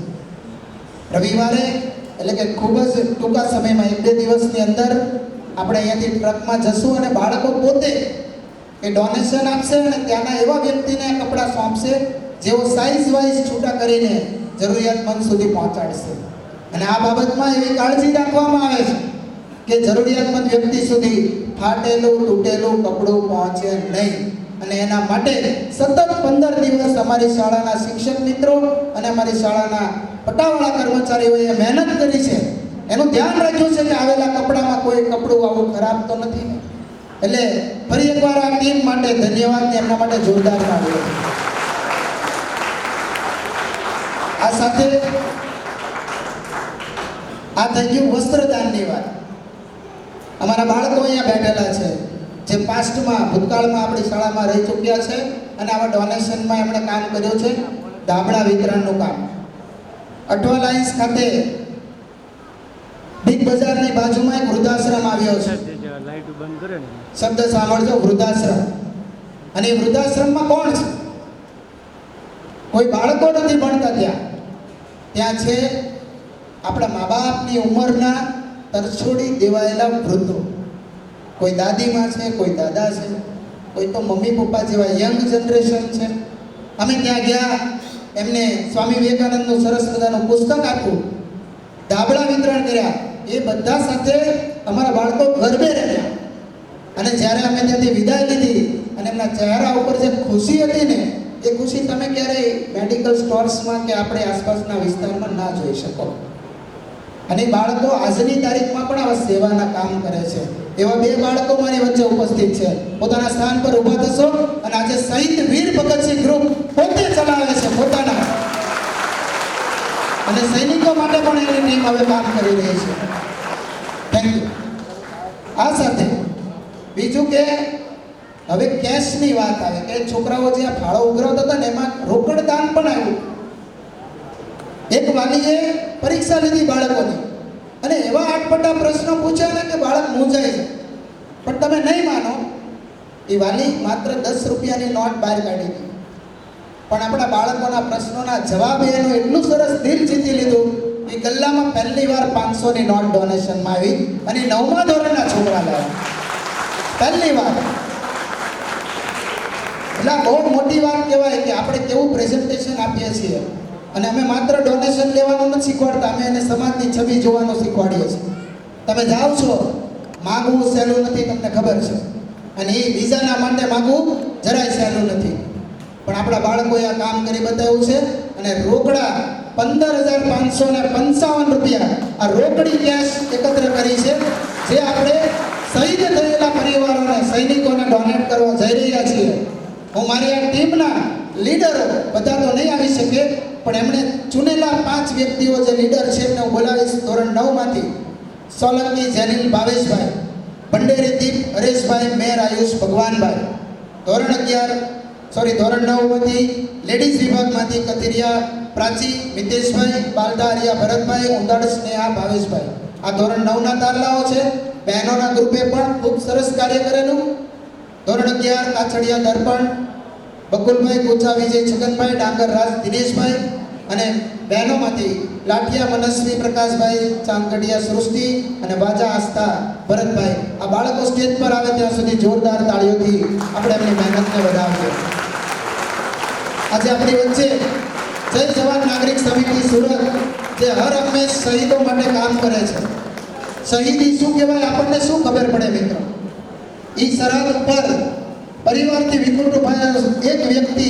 રવિવારે એટલે કે ખૂબ જ ટૂંકા સમયમાં 1-2 દિવસની અંદર આપણે અહીંયાથી ટ્રકમાં જશું અને બાળકો પોતે એ ડોનેશન આપશે અને ત્યાંના એવા વ્યક્તિને આ કપડાં સોંપશે જેઓ સાઇઝ વાઇઝ છૂટા કરીને જરૂરિયાતમંદ સુધી પહોંચાડશે. અને આ બાબતમાં એવી કાળજી રાખવામાં આવે છે કે જરૂરિયાતમંદ વ્યક્તિ સુધી ફાટેલું તૂટેલું કપડું પહોંચે નહીં. અને એના માટે સતત 15 દિવસ અમારી શાળાના શિક્ષક મિત્રો અને અમારી શાળાના પટાવાળા કર્મચારીઓએ મહેનત કરી છે. એનું ધ્યાન રાખ્યું છે કે આવેલા કપડામાં કોઈ કપડું આવું ખરાબ તો નથી. એટલે ફરી એકવાર આ ટીમ માટે ધન્યવાદ ને એમના માટે જોરદાર તાળીઓ. આ સાથે આ થઈ ગયું વસ્ત્રદાનની વાત. અમારા બાળકો અહીંયા બેઠેલા છે જે પાસ્ટમાં ભૂતકાળમાં આપણી શાળામાં રહી ચૂક્યા છે અને આવા ડોનેશનમાં એમણે કામ કર્યું છે. ધાબળા વિતરણનું કામ અઠવા લાઇન્સ ખાતે બિગ બજારની બાજુમાં એક વૃદ્ધાશ્રમ આવ્યો છે. શબ્દ સાંભળજો, વૃદ્ધાશ્રમ. અને એ વૃદ્ધાશ્રમમાં કોણ છે? કોઈ બાળકો નથી ભણતા ત્યાં છે આપણા મા બાપની ઉંમરના તરછોડી દેવાયેલા વૃદ્ધો. કોઈ દાદીમાં છે, કોઈ દાદા છે, કોઈ તો મમ્મી પપ્પા જેવા યંગ જનરેશન છે. અમે ત્યાં ગયા, એમને સ્વામી વિવેકાનંદનું સરસ મજાનું પુસ્તક આપ્યું, ધાબળા વિતરણ કર્યા. એ બધા સાથે અમારા બાળકો ગરબે રહ્યા. અને જ્યારે અમે ત્યાંથી વિદાય લીધી અને એમના ચહેરા ઉપર જે ખુશી હતી ને, એ ખુશી તમે ક્યારેય મેડિકલ સ્ટોર્સમાં કે આપણે આસપાસના વિસ્તારમાં ના જોઈ શકો. અને બાળકો આજની તારીખમાં પણ આવા સેવાના કામ કરે છે. એવા 2 બાળકો મારી વચ્ચે ઉપસ્થિત છે. પોતાના સ્થાન પર ઊભા થશો. અને આજે શહીદ વીર ભગતસિંહ ગ્રુપ પોતે ચલાવે છે પોતાના, અને સૈનિકો માટે પણ એની ટીમ હવે કામ કરી રહી છે. Thank you. આ સાથે બીજું કે હવે કેશની વાત આવે કે છોકરાઓ જે આ ફાળો ઉઘરાવતા હતા ને એમાં રોકડ દાન પણ આવ્યું. એક વાલીએ પરીક્ષા લીધી બાળકોની અને એવા આટપટા પ્રશ્નો પૂછ્યા ને કે બાળક મૂંઝાય છે. પણ તમે નહીં માનો, એ વાલી માત્ર 10 રૂપિયાની નોટ બહાર કાઢી હતી. પણ આપણા બાળકોના પ્રશ્નોના જવાબ એનું એટલું સરસ દિલ જીતી લીધું કે ગલ્લામાં પહેલી વાર 500ની નોટ ડોનેશનમાં આવી અને 9મા ધોરણના છોકરા લાવ્યા પહેલી વાર. એટલે બહુ મોટી વાત કહેવાય કે આપણે કેવું પ્રેઝન્ટેશન આપીએ છીએ. અને અમે માત્ર ડોનેશન લેવાનું નથી શીખવાડતા, અમે એને સમાજની છબી જોવાનું શીખવાડીએ છીએ. તમે જાઓ છો, માગવું સહેલું નથી, તમને ખબર છે. અને એ બીજાના માટે માગવું જરાય સહેલું નથી. પણ આપણા બાળકોએ આ કામ કરી બતાવ્યું છે. અને રોકડા 15,555 રૂપિયા આ રોકડી કેશ એકત્ર કરી છે, જે આપણે શહીદ થયેલા પરિવારોને, સૈનિકોને ડોનેટ કરવા જઈ રહ્યા છીએ. હું મારી આ ટીમના લીડરો બધા તો નહીં આવી શકે, પણ એમણે ચૂનેલા 5 વ્યક્તિઓ જે લીડર છે એમને હું બોલાવીશ. ધોરણ 9માંથી સોલંકી જેનિલ ભાવેશભાઈ, ભંડેરી દીપ હરેશભાઈ, મેર આયુષ ભગવાનભાઈ. ધોરણ 9માંથી લેડીઝ વિભાગમાંથી કતિરિયા પ્રાચી મિતેશભાઈ, બાલધારિયા ભરતભાઈ, ઉંદાડ સ્નેહા ભાવેશભાઈ. આ ધોરણ 9ના તારલાઓ છે. બહેનોના ગ્રુપે પણ ખૂબ સરસ કાર્ય કરેલું. ધોરણ 11 કાછડિયા દર્પણ બકુલભાઈ, ગોચા વિજય છગનભાઈ, ડાંગર રાજ દિનેશભાઈ. અને બહેનોમાંથી લાઠિયા મનસ્વી પ્રકાશભાઈ, ચાંદગડિયા સૃષ્ટિ અને વાજા આસ્થા ભરતભાઈ. આ બાળકો સ્ટેજ પર આવે ત્યાં સુધી જોરદાર તાળીઓથી આપણે એમની મહેનતને વધાવીએ. આજે આપણી વચ્ચે જય જવાન નાગરિક સમિતિ સુરત જે હર હંમેશ શહીદો માટે કામ કરે છે. શહીદી શું કહેવાય આપણને શું ખબર પડે મિત્રો? એ સરહદ ઉપર પરિવારથી વિખૂટો થયેલો એક વ્યક્તિ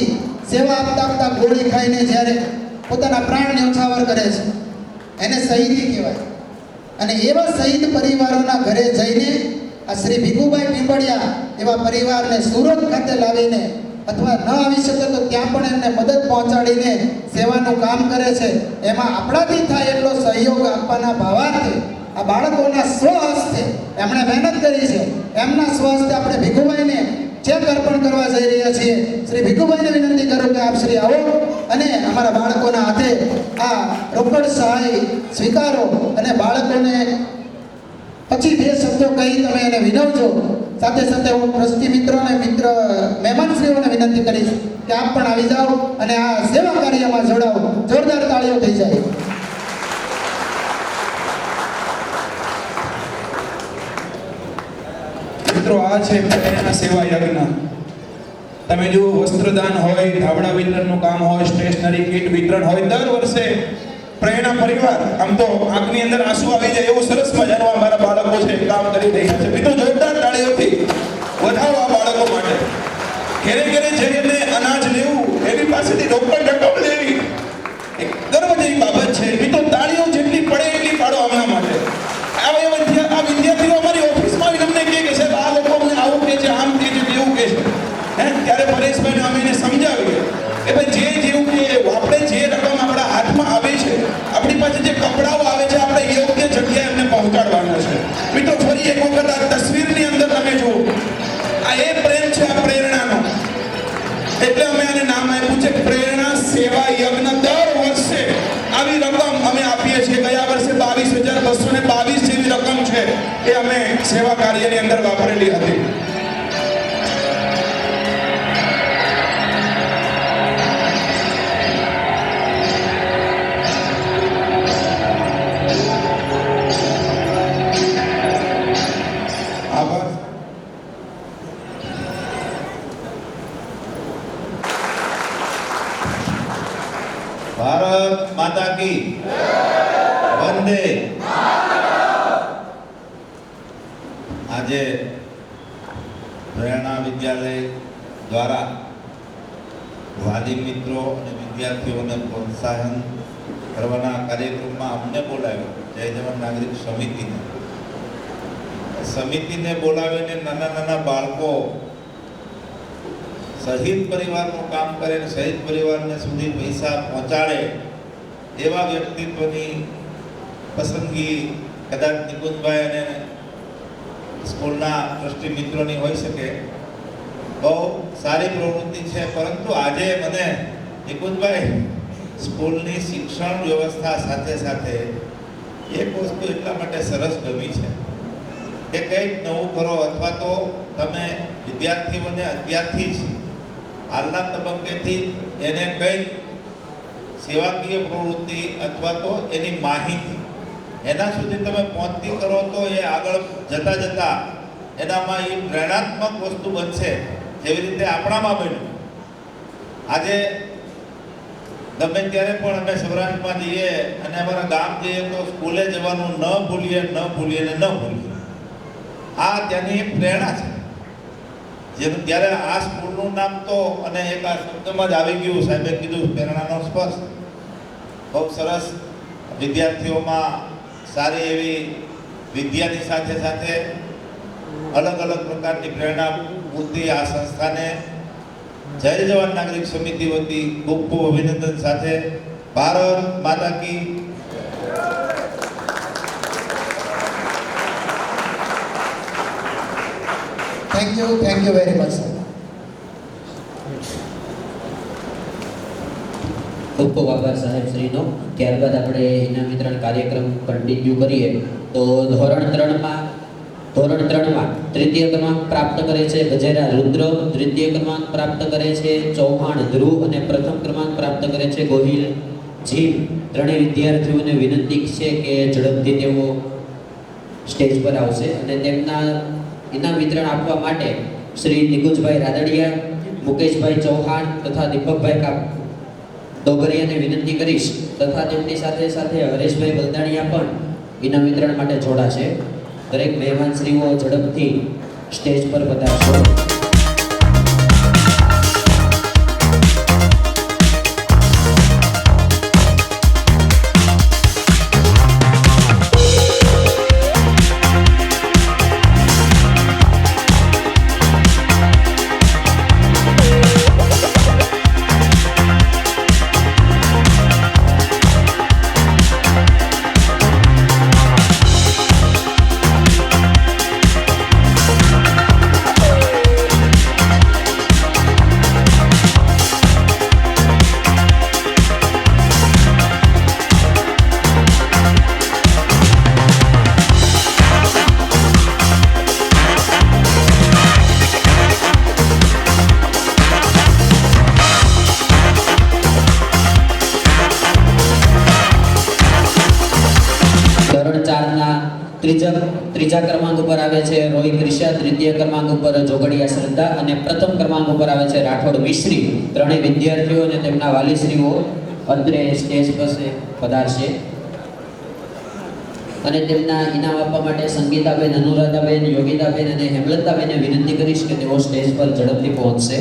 સેવા આપતા આપતા ગોળી ખાઈને જ્યારે પોતાના પ્રાણ ન્યોછાવર કરે છે એને શહીદી કહેવાય. અને એવા શહીદ પરિવારોના ઘરે જઈને આ શ્રી ભીખુભાઈ ટીમ્બડિયા એવા પરિવારને સુરત ખાતે લાવીને અથવા ન આવી શકે તો ત્યાં પણ એમને મદદ પહોંચાડીને સેવાનું કામ કરે છે. એમાં આપણાથી થાય એટલો સહયોગ આપવાના ભાવાર્થે આ બાળકોના સ્વહસ્તે એમણે મહેનત કરી છે. એમના સ્વહસ્તે આપણે ભીખુભાઈને ચેક અર્પણ કરવા જઈ રહ્યા છીએ. શ્રી ભીખુભાઈને વિનંતી કરું કે આપ શ્રી આવો અને અમારા બાળકોના હાથે આ રોકડ સહાય સ્વીકારો અને બાળકોને પછી બે શબ્દો કહી તમે એને વિનવજો. સાથે સાથે હું ટ્રસ્ટી મિત્રો અને મહેમાનશ્રીઓને વિનંતી કરીશ કે આપ પણ આવી જાઓ અને આ સેવા કાર્યમાં જોડાઓ. જોરદાર તાળીઓ થઈ જાય. મિત્રો, આ છે પ્રેરણા સેવા યજ્ઞ. તમે જો વસ્ત્રદાન હોય, ધાબળા વિતરણનું કામ હોય, સ્ટેશનરી કીટ વિતરણ હોય, દર વર્ષે પ્રેરણા પરિવાર, આમ તો આંખની અંદર આંસુ આવી જાય એવું સરસ મજાનું અમારા બાળકો છે કામ કરી રહ્યા છે. મિત્રો, જોરદાર તાળીઓથી વધાવો આ બાળકો માટે. ઘેરે ઘેરે જઈને અનાજ લેવું, એની પાસેથી રોકડ રકમ લેવી એક ગર્વ જેવી બાબત છે. મિત્રો, તાળીઓ જેટલી પડે એટલી પાડો આમના માટે. આ વિદ્યાર્થીઓ અમારી ઓફિસમાં અમને કહે કે સાહેબ આ લોકો અમને આવું કહે છે, આમ કહે છે, તેવું કહે છે. ત્યારે પરેશભાઈને અમે એને સમજાવીએ કે ભાઈ જેવું કે આપણે જે રકમ આપણા હાથમાં આવે છે, આપણી પાસે જે કપડાઓ આવે છે, આપણે યોગ્ય જગ્યાએ એમને પહોંચાડવાના છે. મિત્રો, ફરી એક વખત આ તસવીરની અંદર તમે જુઓ, આ એ પ્રેમ છે આ પ્રેરણાનો. એટલે અમે આને નામ આપ્યું છે પ્રેરણા સેવા યજ્ઞ. દર વર્ષે આવી રકમ અમે આપીએ છીએ. ગયા વર્ષે 22,222 જેવી રકમ છે એ અમે સેવા કાર્યની અંદર વાપરેલી હતી. આભાર. ભારત માતા કી વંદે. આજે પ્રેરણા વિદ્યાલય દ્વારા વાલી મિત્રો અને વિદ્યાર્થીઓને પ્રોત્સાહન કરવાના કાર્યક્રમમાં અમને બોલાવ્યો જય જવાન નાગરિક સમિતિને બોલાવીને નાના બાળકો શહીદ પરિવારનું કામ કરે અને શહીદ પરિવારને સુધી પૈસા પહોંચાડે એવા વ્યક્તિત્વની પસંદગી કદાચ નિકુંજભાઈ અને સ્કૂલના ટ્રસ્ટી મિત્રોની હોઈ શકે. બહુ સારી પ્રવૃત્તિ છે. પરંતુ આજે મને નિકુંજભાઈ સ્કૂલની શિક્ષણ વ્યવસ્થા સાથે સાથે એક વસ્તુ એટલા માટે સરસ ગમી છે કે કંઈક નવું કરો અથવા તો તમે વિદ્યાર્થીઓને અત્યારથી જ હાલના તબક્કેથી એને કંઈક સેવાકીય પ્રવૃત્તિ અથવા તો એની માહિતી એના સુધી તમે પહોંચતી કરો તો એ આગળ જતા એનામાં એ પ્રેરણાત્મક વસ્તુ બનશે. જેવી રીતે આપણામાં બન્યું. આજે ગમે ત્યારે પણ અમે સૌરાષ્ટ્રમાં જઈએ અને અમારા ગામ જઈએ તો સ્કૂલે જવાનું ન ભૂલીએ. આ ત્યાંની એક પ્રેરણા છે. જેનું ત્યારે આ સ્કૂલનું નામ તો અને એક આ શબ્દમાં જ આવી ગયું. સાહેબે કીધું પ્રેરણાનો સ્પર્શ. બહુ સરસ. વિદ્યાર્થીઓમાં સારી એવી વિદ્યાની સાથે સાથે અલગ અલગ પ્રકારની પ્રેરણા પૂરતી આ સંસ્થાને જય જવાન નાગરિક સમિતિ વતી ખૂબ ખૂબ અભિનંદન સાથે ભારત માતા કી. Thank you very much sir. ખૂબ ખૂબ આભાર સાહેબ શ્રીનો. ત્યારબાદ આપણે ઇનામ વિતરણ કાર્યક્રમ કન્ટિન્યુ કરીએ. તો ધોરણ 3માં તૃતીય ક્રમાંક પ્રાપ્ત કરે છે ગજેરા રુદ્ર, દ્વિતીય ક્રમાંક પ્રાપ્ત કરે છે ચૌહાણ ધ્રુવ અને પ્રથમ ક્રમાંક પ્રાપ્ત કરે છે ગોહિલ જીમ. ત્રણેય વિદ્યાર્થીઓને વિનંતી છે કે ઝડપથી તેઓ સ્ટેજ પર આવશે અને તેમના ઇનામ વિતરણ આપવા માટે શ્રી નિકુંજભાઈ રાદડિયા, મુકેશભાઈ ચૌહાણ તથા દીપકભાઈ ડોગરિયાને વિનંતી કરીશ તથા તેમની સાથે સાથે હરેશભાઈ બલદાણિયા પણ ઇનામ વિતરણ માટે જોડાશે. દરેક મહેમાનશ્રીઓ ઝડપથી સ્ટેજ પર પધારશો. શાળાના ત્રીજા ક્રમાંક ઉપર આવે છે રોહિત રિષા, દ્વિતીય ક્રમાંક ઉપર જોગડિયા શ્રદ્ધા અને પ્રથમ ક્રમાંક ઉપર આવે છે રાઠોડ મિશ્રી. ત્રણેય વિદ્યાર્થીઓ અને તેમના વાલીશ્રીઓ અત્રે સ્ટેજ પર પધારશે અને તેમના ઇનામ આપવા માટે સંગીતાબેન, અનુરાધાબેન, યોગિતાબેન અને હેમલતાબેનને વિનંતી કરીશ કે તેઓ સ્ટેજ પર ઝડપથી પહોંચશે.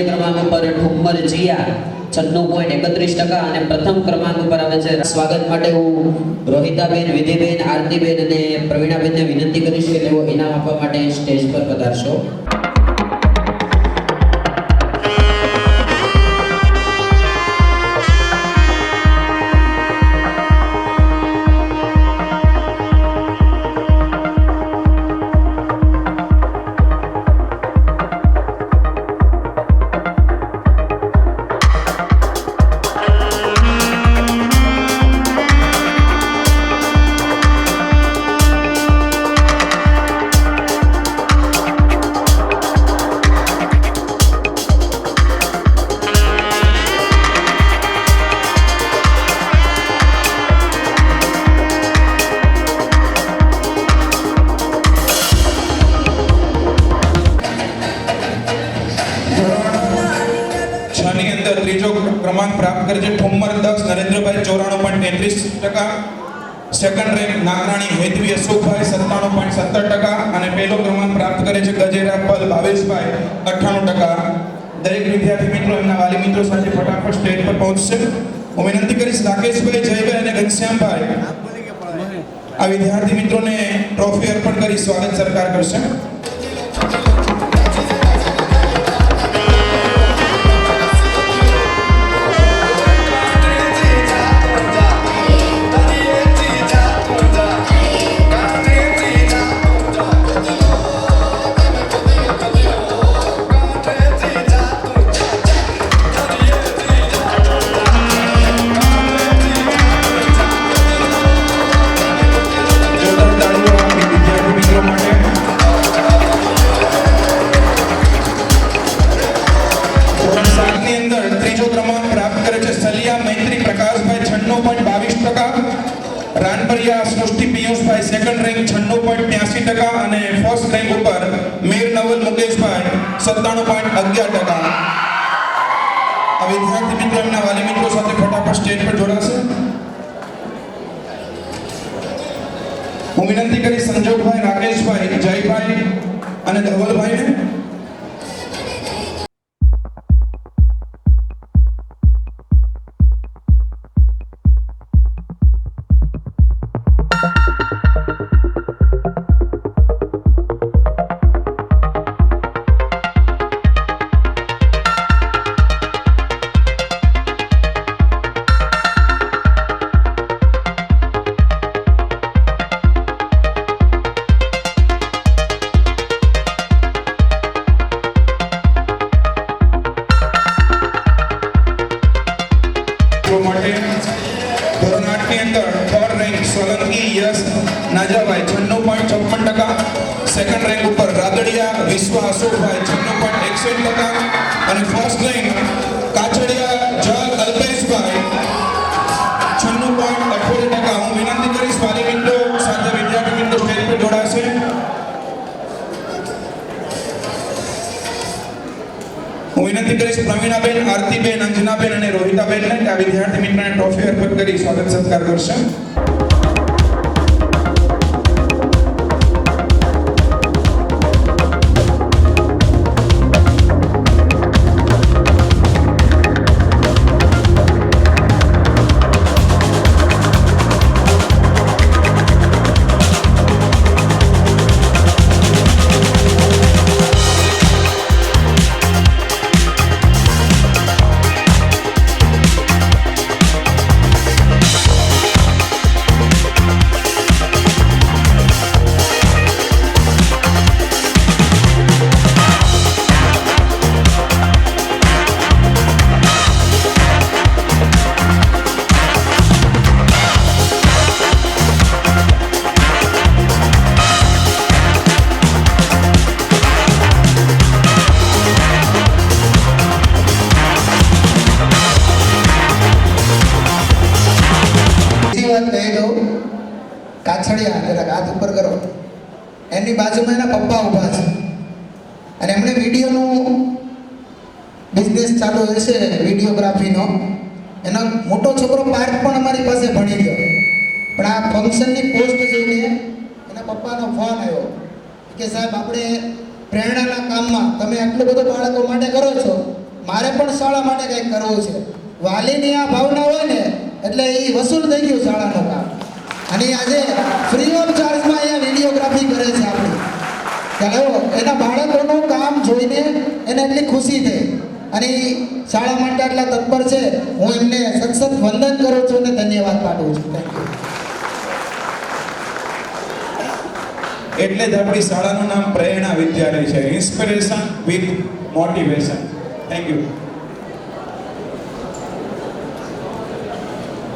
ક્રમાંક ઉપર ઠુમ્મર જીયા 96.31% અને પ્રથમ ક્રમાંક ઉપર આવે છે. સ્વાગત માટે હું રોહિતાબેન, વિધિબેન, આરતીબેન અને પ્રવીણાબેનને વિનંતી કરીશ કે તેઓ ઇનામ આપવા માટે સ્ટેજ પર પધારશો. ત્રીજો ક્રમાંક પ્રાપ્ત કરે છે ઠુમ્મર દક્ષ નરેન્દ્રભાઈ 94.33%. સેકન્ડ રેન્ક નાગરાણી હેતવી અશોકભાઈ 97.70% અને પહેલો ક્રમાંક પ્રાપ્ત કરે છે ગજેરા પલ ભાવેશભાઈ 98%. દરેક વિદ્યાર્થી મિત્રો એમના વાલી મિત્રો સાથે ફટાફટ સ્ટેજ પર પહોંચશે. હું વિનંતી કરીશ રાકેશભાઈ, જયભાઈ અને ઘનશ્યામભાઈ આ વિદ્યાર્થી મિત્રોને ટ્રોફી અર્પણ કરી સ્વાગત સરકાર કરશે. રાનપરિયા સૃષ્ટિ પિયુષભાઈ સેકન્ડ રેન્ક 96.83% અને ફર્સ્ટ રેન્ક ઉપર મીર નવલ મુકેશભાઈ 97.11%. આ વિદ્યાર્થી મિત્રો એમના વાલી મિત્રો સાથે ફટાફટ સ્ટેજ પર જોડાશે. હું વિનંતી કરી સંજોગભાઈ, રાકેશભાઈ, જયભાઈ અને ધવલભાઈને ધોરણ 8 ની અંદર થર્ડ રેન્ક સોલંકી યશ નાજાભાઈ 96.56%. સેકન્ડ રેન્ક ઉપર રાદડિયા વિશ્વ અશોકભાઈ 96.61% અને ફર્સ્ટ રેન્ક કાછડિયા જલ અલ્પેશભાઈ 96.78%. હું વિનંતી કરીશ વાલી મિત્રો સાથે વિદ્યાર્થી મિત્રો સ્ટેજ પર જોડાશે. હું વિનંતી કરીશ પ્રવીણાબેન, આરતીબેન, અંજનાબેન અને રોહિતાબેનને આ વિદ્યાર્થી મિત્રને ટ્રોફી અર્પણ કરી સ્વાગત સત્કાર કરશે. એની બાજુમાં એના પપ્પા ઊભા છે અને એમણે વિડીયોનું બિઝનેસ ચાલુ હશે, વિડીયોગ્રાફીનો. એનો મોટો છોકરો પાર્થ પણ અમારી પાસે ભણી ગયો, પણ આ ફંક્શનની પોસ્ટ જોઈને એના પપ્પાનો ફોન આવ્યો કે સાહેબ, આપણે પ્રેરણાના કામમાં તમે આટલું બધું બાળકો માટે કરો છો, મારે પણ શાળા માટે કંઈક કરવું છે. વાલીની આ ભાવના હોય ને એટલે એ વસૂલ થઈ ગયું શાળાનું કામ. અને આજે ફ્રી ઓફ ચાર્જમાં અહીંયા વિડીયોગ્રાફી કરે છે આપણી. ચાલો, એના બાળકોનું કામ જોઈને એને એટલી ખુશી થઈ અને ઈ શાળા માટે આટલા તત્પર છે. હું એમને સતત વંદન કરું છું અને ધન્યવાદ પાઠવું છું. Thank you. એટલે જ આપણી શાળાનું નામ પ્રેરણા વિદ્યાલય છે. Inspiration with motivation. Thank you.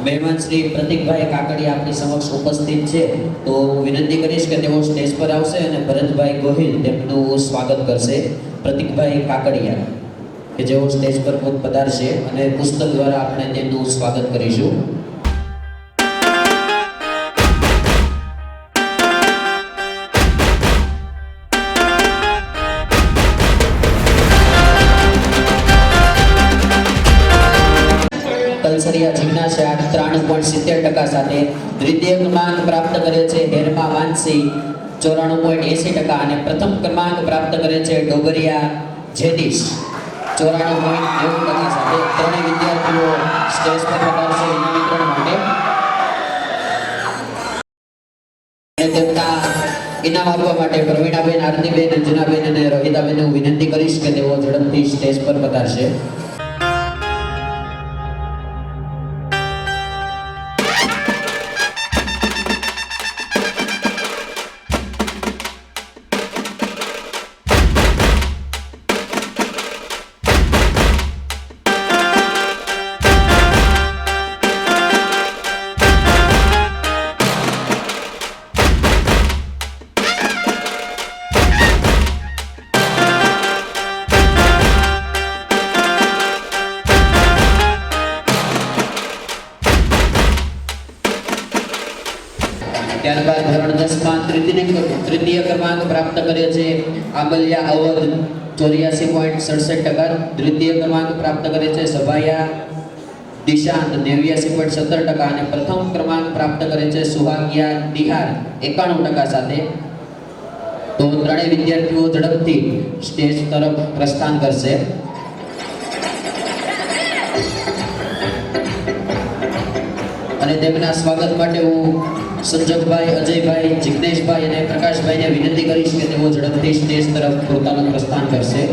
મહેમાન શ્રી પ્રતિકભાઈ કાકડિયા આપણી સમક્ષ ઉપસ્થિત છે, તો હું વિનંતી કરીશ કે તેઓ સ્ટેજ પર આવશે અને ભરતભાઈ ગોહિલ તેમનું સ્વાગત કરશે. પ્રતિકભાઈ કાકડિયા કે જેઓ સ્ટેજ પર પધારશે અને પુસ્તક દ્વારા આપણે તેમનું સ્વાગત કરીશું. તલસરિયા જિજ્ઞાસા 93.70% સાથે દ્વિતીય ક્રમાંક પ્રાપ્ત કરે છે હેરમા માનસી 94.80% અને પ્રથમ ક્રમાંક પ્રાપ્ત કરે છે ડોગરિયા જેદીશ 94.90% સાથે. ત્રણેય વિદ્યાર્થીઓ સ્ટેજ પર પધારશે ઇનામ વિતરણ માટે અને તેમના ઇનામ આપવા માટે પ્રવીણાબેન, આરતીબેન, અંજનાબેન અને રોહિતાબેનને હું વિનંતી કરીશ કે તેઓ ઝડપથી સ્ટેજ પર પધારશે. ત્યારબાદ ધોરણ 10 માં તૃતીય ક્રમાંક પ્રાપ્ત કરે છે આમલ્યા અવધ 84.67%. દ્વિતીય ક્રમાંક પ્રાપ્ત કરે છે સભાયા દિશાંત 89.17% અને પ્રથમ ક્રમાંક પ્રાપ્ત કરે છે સુહાગિયા તિહાર 91% સાથે. તો ત્રણેય વિદ્યાર્થીઓ ઝડપથી સ્ટેજ તરફ પ્રસ્થાન કરશે. અને તેમના સ્વાગત માટે હું સંજોગભાઈ, અજયભાઈ, જિગ્નેશભાઈ અને પ્રકાશભાઈને વિનંતી કરીશ કે તેઓ ઝડપથી સ્ટેજ તરફ પોતાનું પ્રસ્થાન કરશે.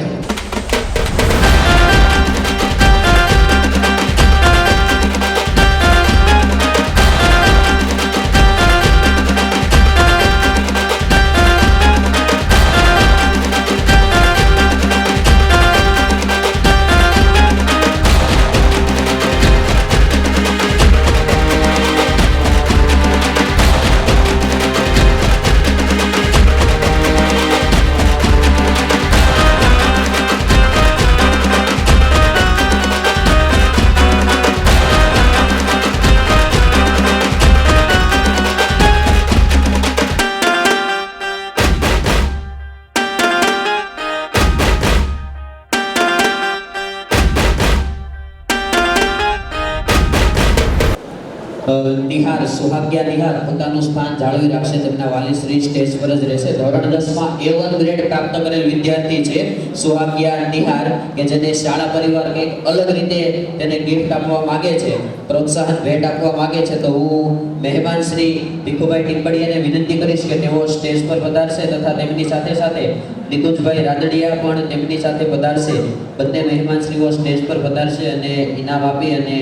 નિહાર સુહાગ્યા નિહાર પોતાનું સ્થાન જાળવી રાખશે. તેમના વાલીશ્રી સ્ટેજ પર જ રહેશે. ધોરણ 10 માં A1 ગ્રેડ પ્રાપ્ત કરેલ વિદ્યાર્થી છે સુહાગ્યા નિહાર, કે જેને શાળા પરિવાર કંઈક અલગ રીતે તેને ગિફ્ટ આપવા માંગે છે, પ્રોત્સાહન ભેટ આપવા માંગે છે. તો હું મહેમાન શ્રી ભીખુભાઈ ટીમ્પડિયાને વિનંતી કરીશ કે તેઓ સ્ટેજ પર પધારશે તથા તેમની સાથે સાથે નિકુંજભાઈ રાદડિયા પણ તેમની સાથે પધારશે. બંને મહેમાનશ્રીઓ સ્ટેજ પર પધારશે અને ઇનામ આપી અને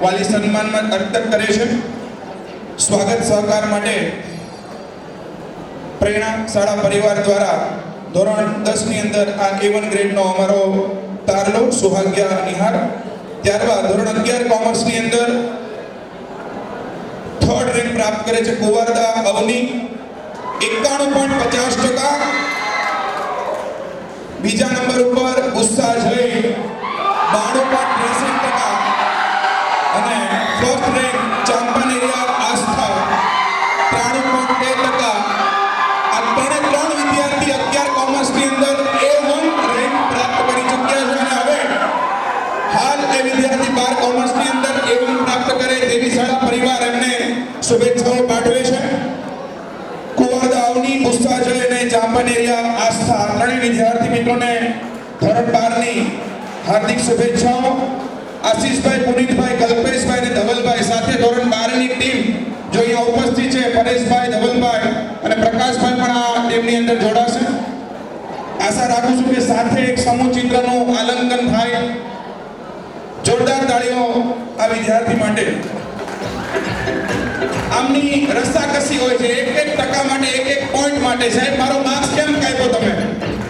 વાલી સન્માનમાં અર્પણ કરે છે. સ્વાગત સહકાર માટે પ્રેરણા શાળા પરિવાર દ્વારા ધોરણ 10 ની અંદર આ A1 ગ્રેડનો અમારો તારલો સુહાગ્યા નિહાર. ત્યારબાદ ધોરણ 11 કોમર્સની અંદર થર્ડ રેન્ક પ્રાપ્ત કરે છે કુંવરદા અવની 91.50%. બીજા નંબર ઉપર ગુસ્સા જય 92.63% અને ફર્સ્ટ રેન્ક ચાંપાનેરિયા આસ્થા 93.2%. આ ત્રણ વિદ્યાર્થી 11 કોમર્સની અંદર A1 રેન્ક પ્રાપ્ત કરી ચૂક્યા છે અને હવે હાલ એ વિદ્યાર્થી 12 કોમર્સની અંદર A1 પ્રાપ્ત કરે તેવી શાળા પરિવાર એમને શુભેચ્છાઓ પાઠવે છે. કુંવરદા અવની, ગુસ્સા જય અને ચાંપાનેરિયા આસ્થા ત્રણેય વિદ્યાર્થી મિત્રોને ધોરણ 12 ની હાર્દિક શુભેચ્છાઓ. આશીષભાઈ, પુનિતભાઈ, કલ્પેશભાઈ અને ધવલભાઈ સાથે ધોરણ 12 ની ટીમ જો અહીંયા ઉપસ્થિત છે, પરેશભાઈ, ધવલભાઈ અને પ્રકાશભાઈ પણ આ ટીમની અંદર જોડાશે. આશા રાખું છું કે સાથે એક સમૂહ ચિત્રનું આલંકન થાય. જોરદાર તાળીઓ આ વિદ્યાર્થી માટે. આમની રસ્સાકસી હોય છે, એક ટકા માટે, એક પોઈન્ટ માટે. સાહેબ મારો માર્ક્સ કેમ કાપ્યો તમે?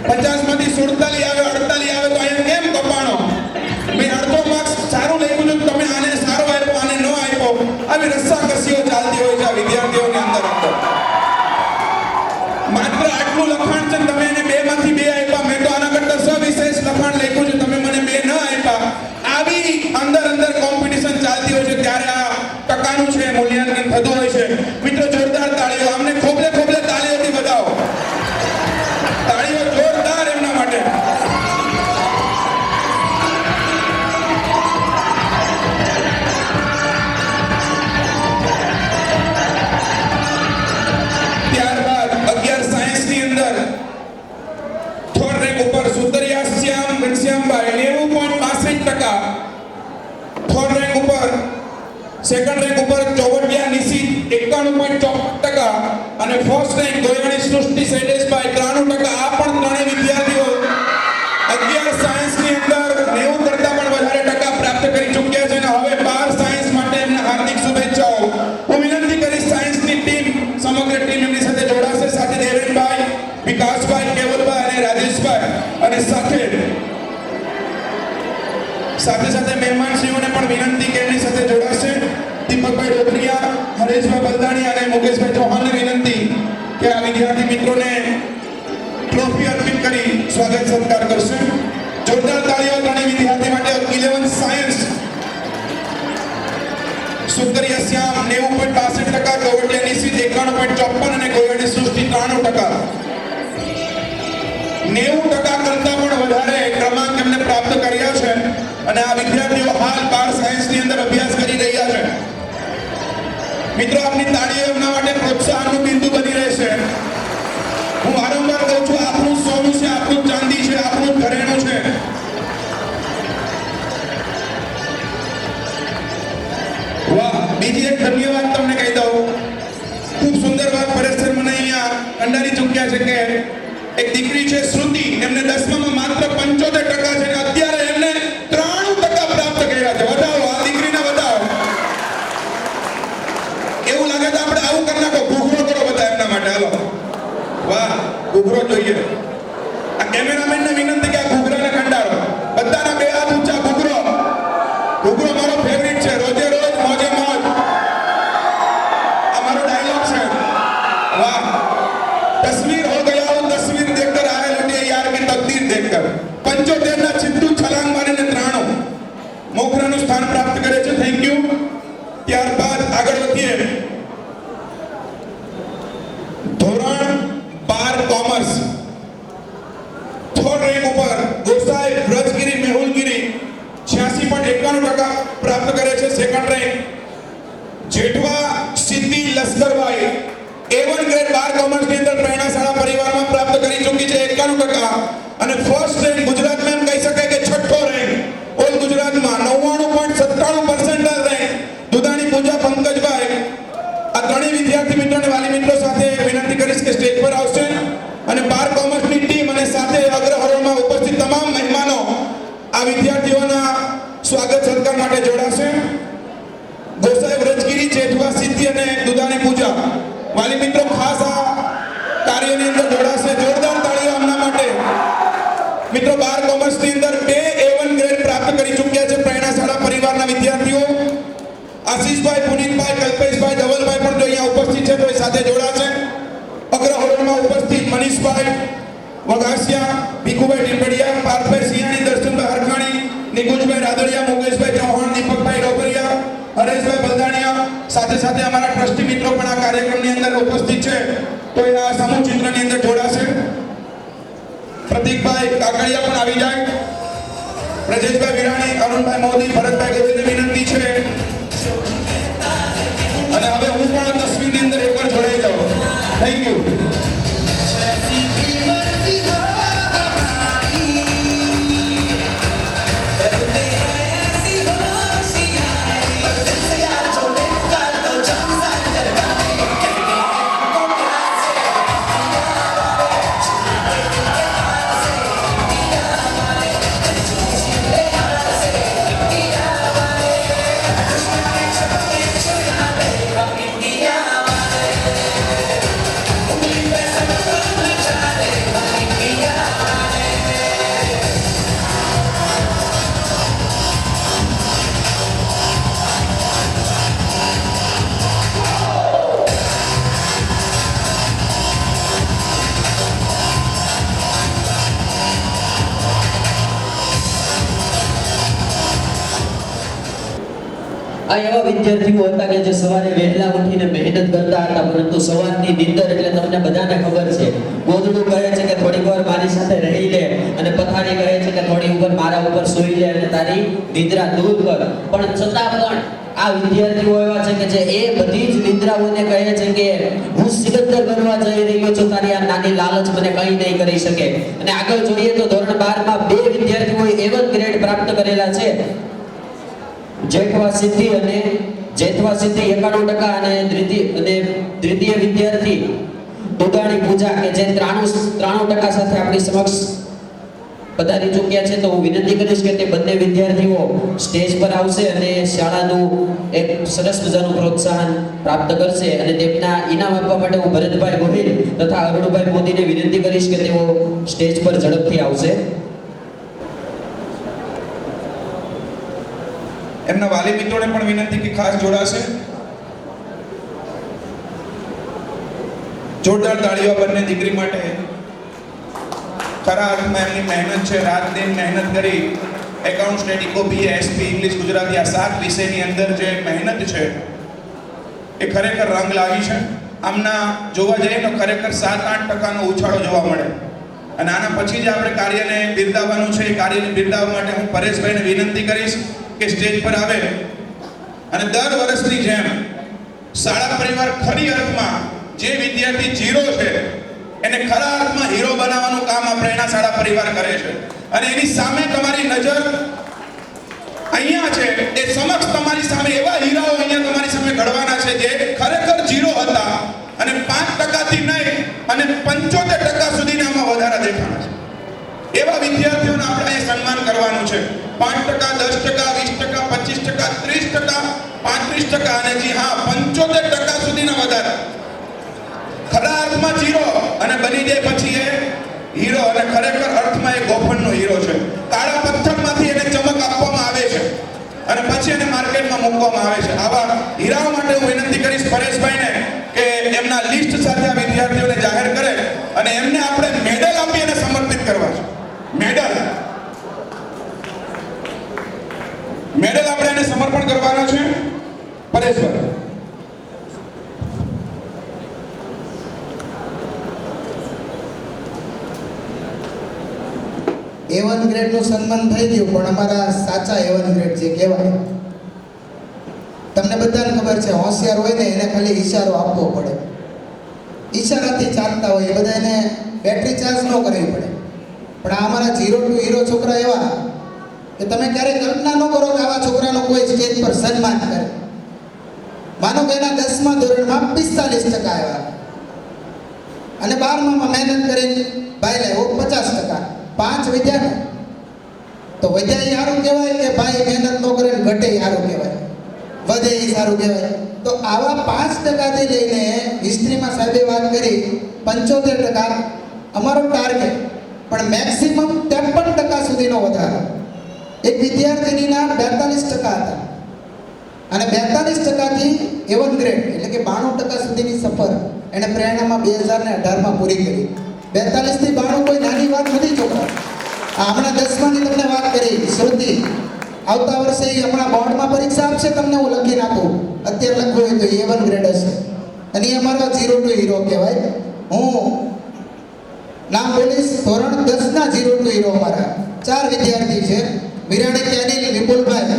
50 માંથી 47 આવે, 48 આવે તો અહીંયા કેમ કપાણો? મેં અડધો માર્ક્સ સારું લખ્યું છે, તમે આને સારો આપ્યો, આને ન આપ્યો. આવી રસ્સાકસીઓ ચાલતી હોય છે આ વિદ્યાર્થીઓની અંદર. માત્ર આટલું લખાણ છે, તમે એને 2 માંથી 2 આપ્યા, મેં તો આના કરતા સવિશેષ લખાણ લખ્યું છે, તમે મને 2 ન આપ્યા. આવી અંદર કોમ્પિટિશન ચાલતી હોય છે ત્યારે આ ટકાનું છે મૂલ્યાંકન થતું હોય છે. મિત્રો જોરદાર તાળીઓ, આમને ખોબલે ખોબલે તાળીઓથી બધાવો. તાળીઓ જોરદાર એમના માટે. ત્યારબાદ 11 સાયન્સની અંદર થર્ડ રેન્ક ઉપર સુતરિયા શ્યામ ઘનશ્યામભાઈ 90.62%. થર્ડ રેન્ક ઉપર, સેકન્ડ રેન્ક ઉપર ચોવટિયા નિશિત 91.54% અને ફર્સ્ટ રેન્ક ગોયાણી સૃષ્ટિ શૈલેષભાઈ 93%. આ પણ ત્રણેય વિદ્યાર્થીઓ 11 સાયન્સની અંદર 90 કરતા પણ વધારે ટકા પ્રાપ્ત કરી ચૂક્યા છે અને હવે 12 સાયન્સ માટે એમને હાર્દિક શુભેચ્છાઓ. હું વિનંતી કરીશ સાયન્સની ટીમ, સમગ્ર ટીમ એમની સાથે જોડાશે. સાથે દેવેનભાઈ, વિકાસભાઈ, કેવલભાઈ અને રાજેશભાઈ અને સાથે મહેમાનશ્રીઓને પણ વિનંતી કે એમની સાથે જોડાશે. દીપકભાઈ ડોકરિયા, હરેશભાઈ બલદાણી અને મુકેશભાઈ ચૌહાણને વિનંતી કે આ વિદ્યાર્થી મિત્રોને ટ્રોફી અર્પિત કરી સ્વાગત સત્કાર કરશે. જોરદાર તાળીઓ ત્રણેય વિદ્યાર્થી માટે. 11 સાયન્સ સુતરિયા શ્યામ 90.62%, ચોવટિયા નિશિત 91.54% અને ગોયાણી સૃષ્ટિ 93%. 90% કરતા પણ વધારે ક્રમાંક એમને પ્રાપ્ત કર્યા છે અને આ વિદ્યાર્થીઓ હાલ 12 સાયન્સની અંદર અભ્યાસ કરી રહ્યા છે. મિત્રો આપની તાળીઓ એમના માટે પ્રોત્સાહનનું બિંદુ બની રહેશે. હું વારંવાર કહું છું, આપણું સોનું છે, આપણું ચાંદી છે, આપણું ઘરેણું છે. વાહ, બીજી એક ધન્યવાદ તમને કહી દઉં. ખૂબ સુંદર વાત પરેશ સર મને અહીંયા કંડારી ચૂક્યા છે કે એક દીકરી છે શ્રુતિ, એમને 10મામાં માત્ર 75% છે અને અત્યારે એમને 93% પ્રાપ્ત કર્યા છે. વધાવો આ દીકરીને, વધાવો. એવું લાગે તો આપણે આવું કરી નાખો, ઘૂઘરો કરો બધા એમના માટે. હાલો, વાહ, ઘૂઘરો જોઈએ. આ કેમેરામેનને વિનંતી કે આ ઘૂઘરાને કંડારો. બધાના 2 હાથ ઊંચા. ઘૂઘરો, ઘૂઘરો મારો ફેવરિટ છે. રોજે રોજ મોજે મોજ, આ મારો ડાયલોગ છે. વાહ, तस्वीर हो गया हूं, तस्वीर देखकर आए लौटे यार की तकदीर देखकर. 75 ના છિદ્દુ છલાંગ મારીને 93 મોખરાનું સ્થાન પ્રાપ્ત કરે છે. Thank you. ત્યારબાદ આગળ વધીએ. ધોરણ 12 કોમર્સ થર્ડ રેન્ક ઉપર ગોસાઈ વ્રજગીરી મેહુલગીરી 86.91% પ્રાપ્ત કરે છે. સેકન્ડ રેન્ક જેઠવા સિદ્ધિ લશ્કરભાઈ A1 ગ્રેડ 12 કોમર્સની અંદર પ્રેરણા શાળા પરિવારમાં પ્રાપ્ત કરી ચૂકી છે 91%. અને ફર્સ્ટ રેન્ક ગુજરાતમાં એમ કહી શકાય કે છઠ્ઠો રેન્ક ઓલ ગુજરાતમાં 99.97% રેન્ક દુધાણી પૂજા પંકજભાઈ. આ ત્રણેય વિદ્યાર્થી મિત્રોને વાલી મિત્રો સાથે વિનંતી કરીશ કે સ્ટેજ પર આવશે અને 12 કોમર્સની ટીમ અને સાથે અગ્રહરોળમાં ઉપસ્થિત તમામ મહેમાનો આ વિદ્યાર્થીઓના સ્વાગત સત્કાર માટે જોડાશે. જેઠવા સિદ્ધિ અને દુધાણી પૂજા વાલી મિત્રો ખાસ આ કાર્યની અંદર જોડાશે. જોરદાર તાળીઓ આમના માટે. મિત્રો 12 કોમર્સની અંદર 2 A1 ગ્રેડ પ્રાપ્ત કરી ચૂક્યા છે પ્રેરણા શાળા પરિવારના વિદ્યાર્થીઓ. આશીષભાઈ, પુનીતભાઈ, કલ્પેશભાઈ, ધવલભાઈ પણ જો અહીંયા ઉપસ્થિત છે તો એ સાથે જોડાશે. અગ્રહોરણમાં ઉપસ્થિત મનીષભાઈ વઘાસિયા, ભીખુભાઈ ટીપડિયા, પાર્થભાઈ સિંહાણી, દર્શનભાઈ હરખાણી, નિકુંજભાઈ રાદડિયા, મુકેશભાઈ ચૌહાણ, દીપકભાઈ ડોબરિયા, હરેશભાઈ બલદાણિયા, સાથે સાથે અમારા ટ્રસ્ટી મિત્રો પણ આ કાર્યક્રમની અંદર ઉપસ્થિત છે તો એ આ સમૂહ ચિત્રની અંદર જોડાશે. પ્રતીકભાઈ કાકડિયા પણ આવી જાય. બ્રજેશભાઈ વિરાણી, અરુણભાઈ મોદી, ભરતભાઈ ગોવિંદને વિનંતી છે. અને હવે હું પણ તસવીરની અંદર એકવાર જોડાઈ જાઉં. Thank you. આ એવા વિદ્યાર્થીઓ હતા કે જે સવારે વહેલા ઉઠીને મહેનત કરતા હતા, પરંતુ સવારની નીંદર એટલે તમને બધાને ખબર છે. ગોદડું કહે છે કે થોડીક વાર મારી સાથે રહી લે, અને પથારી કહે છે કે થોડી ઉપર મારા ઉપર સૂઈ લે અને તારી નિદ્રા દૂર કર. પણ છતાં પણ આ વિદ્યાર્થીઓ એવા છે કે જે એ બધી જ નિદ્રાઓને કહે છે કે હું સિકંદર બનવા જઈ રહ્યો છું, તારી આ નાની લાલચ મને કંઈ નહીં કરી શકે. અને આગળ જોઈએ તો ધોરણ 12 માં 2 વિદ્યાર્થીઓએ A1 ગ્રેડ પ્રાપ્ત કરેલા છે. જેઠવા સિદ્ધિ અને જેઠવા સિદ્ધિ 91% અને દ્વિતીય વિદ્યાર્થી દુધાણી પૂજા કે જે 93% સાથે આપણી સમક્ષ પધારી ચૂક્યા છે. તો હું વિનંતી કરીશ કે તે બંને વિદ્યાર્થીઓ સ્ટેજ પર આવશે અને શાળાનું એક સરસ મજાનું પ્રોત્સાહન પ્રાપ્ત કરશે. અને તેમના ઇનામ આપવા માટે હું ભરતભાઈ ગોહિલ તથા અરુણભાઈ મોદીને વિનંતી કરીશ કે તેઓ સ્ટેજ પર ઝડપથી આવશે. એમના વાલી મિત્રોને પણ વિનંતી કે ખાસ જોડાશે. જોરદાર તાળીઓ બંને દીકરી માટે. ખરા અર્થમાં એમની મહેનત છે. રાત દિન મહેનત કરી એકાઉન્ટ સ્ટેટિકો બીએ એસપી ઇંગ્લિશ ગુજરાતી આ 7 વિષયની અંદર જે મહેનત છે એ ખરેખર રંગ લાવી છે. આમના જોવા જઈએ તો ખરેખર 7-8% ઉછાળો જોવા મળે. અને આના પછી જ આપણે કાર્યને બિરદાવવાનું છે. એ કાર્યને બિરદાવવા માટે હું પરેશભાઈને વિનંતી કરીશ કે સ્ટેજ પર આવે અને દર વર્ષની જેમ શાળા પરિવાર ખરી અર્થમાં જે વિદ્યાર્થી ઝીરો છે એને ખરા અર્થમાં હીરો બનાવવાનું કામ આ પ્રેરણા શાળા પરિવાર કરે છે. અને એની સામે તમારી નજર અહીંયા છે. એ સમક્ષ તમારી સામે એવા હીરાઓ અહીંયા તમારી સામે ઘડવાના છે જે ખરેખર ઝીરો હતા અને 5% થી નહીં અને 75% સુધીના આમાં વધારા દેખાણા છે. એવા વિદ્યાર્થીઓને આપણે અહીં સન્માન કરવાનું છે. 5%, 10%, 20%, 25%, 30%, 35% અને જી હા 75% સુધીના વધારા. ખરા અર્થમાં ઝીરો અને બની જાય પછી એ હીરો. અને ખરેખર અર્થમાં એ ગોફણનો હીરો છે. કાળા પથ્થરમાંથી એને ચમક આપવામાં આવે છે અને પછી એને માર્કેટમાં મૂકવામાં આવે છે. આવા હીરાઓ માટે હું વિનંતી કરીશ પરેશભાઈને કે એમના લિસ્ટ સાથે આ વિદ્યાર્થીઓને જાહેર કરે અને એમને આપણે મેડલ આપી અને સમર્પિત કરવા છે. મેડલ આપણે એને સમર્પણ કરવાના છે. પરેશભાઈ A1 ગ્રેડનું સન્માન થઈ ગયું, પણ અમારા સાચા A1 ગ્રેડ જે કહેવાય તમને બધાને ખબર છે, હોશિયાર હોય ને એને ખાલી ઈશારો આપવો પડે. ઈશારાથી ચાલતા હોય એ બધા એને બેટરી ચાર્જ ન કરવી પડે. પણ આ અમારા 0 to હીરો છોકરા એવા કે તમે ક્યારેય કલ્પના ન કરો કે આવા છોકરાનો કોઈ સ્ટેજ પર સન્માન કરે. માનો કે એના 10મા ધોરણમાં 45% આવ્યા અને 12માં મહેનત કરીને ભાઈ લાવ્યો 50%. 5 વધ્યા ને તો વધ્યા એ સારું કહેવાય કે ભાઈ મહેનત ન કરે ને ઘટે એ સારું કહેવાય, વધે એ સારું કહેવાય? તો આવા 5%થી લઈને હિસ્ટ્રીમાં સાહેબે વાત કરી 75% અમારો ટાર્ગેટ, પણ મેક્સિમમ 53% સુધીનો વધારો. એક વિદ્યાર્થીનીના 42% હતા અને 42%થી A1 ગ્રેડ એટલે કે 92% સુધીની સફર એણે પ્રેરણામાં 2018માં પૂરી કરી. 42 થી 92 કોઈ નાની વાત નથી છોકરા. હમણાં 10માની તમને વાત કરી શ્રુતિ, આવતા વર્ષે હમણાં બોર્ડમાં પરીક્ષા આપશે, તમને હું લખી નાખું, અત્યારે લખવું હોય તો A1 ગ્રેડ હશે અને એ અમારો 0 to હીરો કહેવાય. હું નામ બોલીશ, ધોરણ 10ના 0 to હીરો અમારા 4 વિદ્યાર્થી છે. વિરાણી કેનિલ વિપુલભાઈ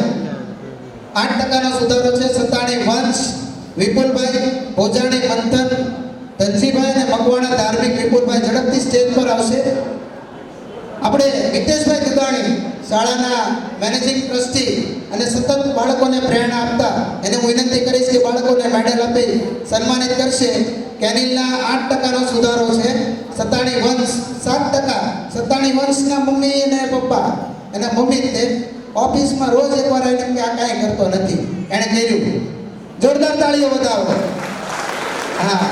8%નો સુધારો છે. સતાણી વંશ વિપુલભાઈ, ભોજાણી મંથન ધનજીભાઈ અને મકવાણા ધાર્મિક વિપુલભાઈ ઝડપથી સ્ટેજ પર આવશે. આપણે વિટેશભાઈ દુધાણી શાળાના મેનેજિંગ ટ્રસ્ટી અને સતત બાળકોને પ્રેરણા આપતા, એને હું વિનંતી કરીશ કે બાળકોને મેડલ આપી સન્માનિત કરશે. કેનિલના 8%નો સુધારો છે. સતાણી વંશ 7%. સતાણી વંશના મમ્મી અને પપ્પા, એના મમ્મી તે ઓફિસમાં રોજ એકવાર આવીને કે આ કાંઈ કરતો નથી, એણે કર્યું. જોરદાર તાળીઓ બતાવો. હા,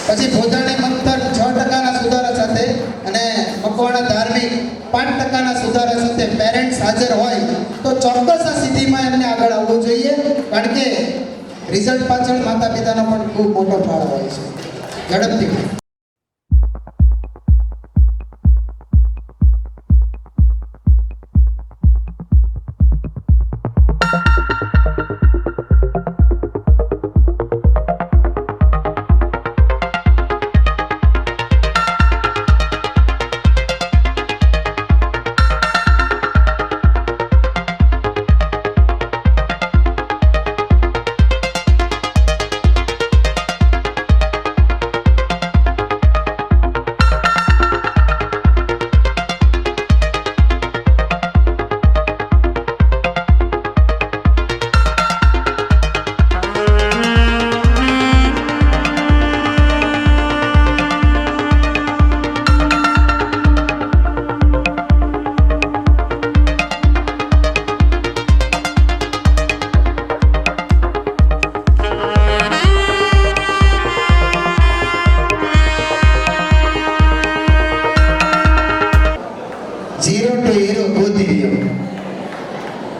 પછી ભોજાણી મંથન 6%ના સુધારા સાથે અને મકવાણા ધાર્મિક 5%ના સુધારા સાથે પેરેન્ટ્સ હાજર હોય તો ચોક્કસ આ સિદ્ધિમાં એમને આગળ આવવું જોઈએ, કારણ કે રિઝલ્ટ પાછળ માતા પિતાનો પણ ખૂબ મોટો ફાળો હોય છે. ઝડપથી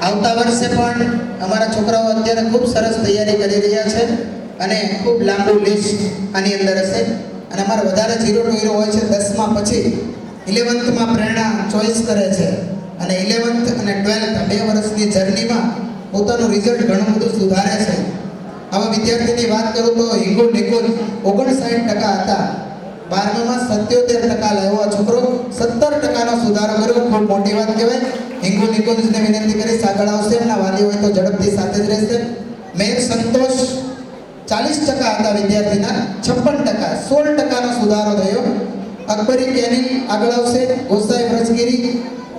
આવતા વર્ષે પણ અમારા છોકરાઓ અત્યારે ખૂબ સરસ તૈયારી કરી રહ્યા છે અને ખૂબ લાંબુ લિસ્ટ આની અંદર હશે. અને અમારે વધારે 0 to હીરો હોય છે 10મા પછી 11thમાં પ્રેરણા ચોઈસ કરે છે અને 11th અને 12th 2 વર્ષની જર્નીમાં પોતાનું રિઝલ્ટ ઘણું બધું સુધારે છે. આવા વિદ્યાર્થીની વાત કરું તો હિંગુ નિકુંજ 59% હતા, 12માં 77% લાવ્યો આ છોકરો, 17%નો સુધારો કર્યો. ખૂબ મોટી વાત કહેવાય. હિંગુ નિકુંજને વિનંતી કરીશ આગળ આવશે, એમના વાલી હોય તો ઝડપથી સાથે જ રહેશે. મેર સંતોષ 40% હતા વિદ્યાર્થીના, 56%, 16%નો સુધારો થયો. અકબરી કેનિલ આગળ આવશે. ગોસાઈ વ્રજગીરી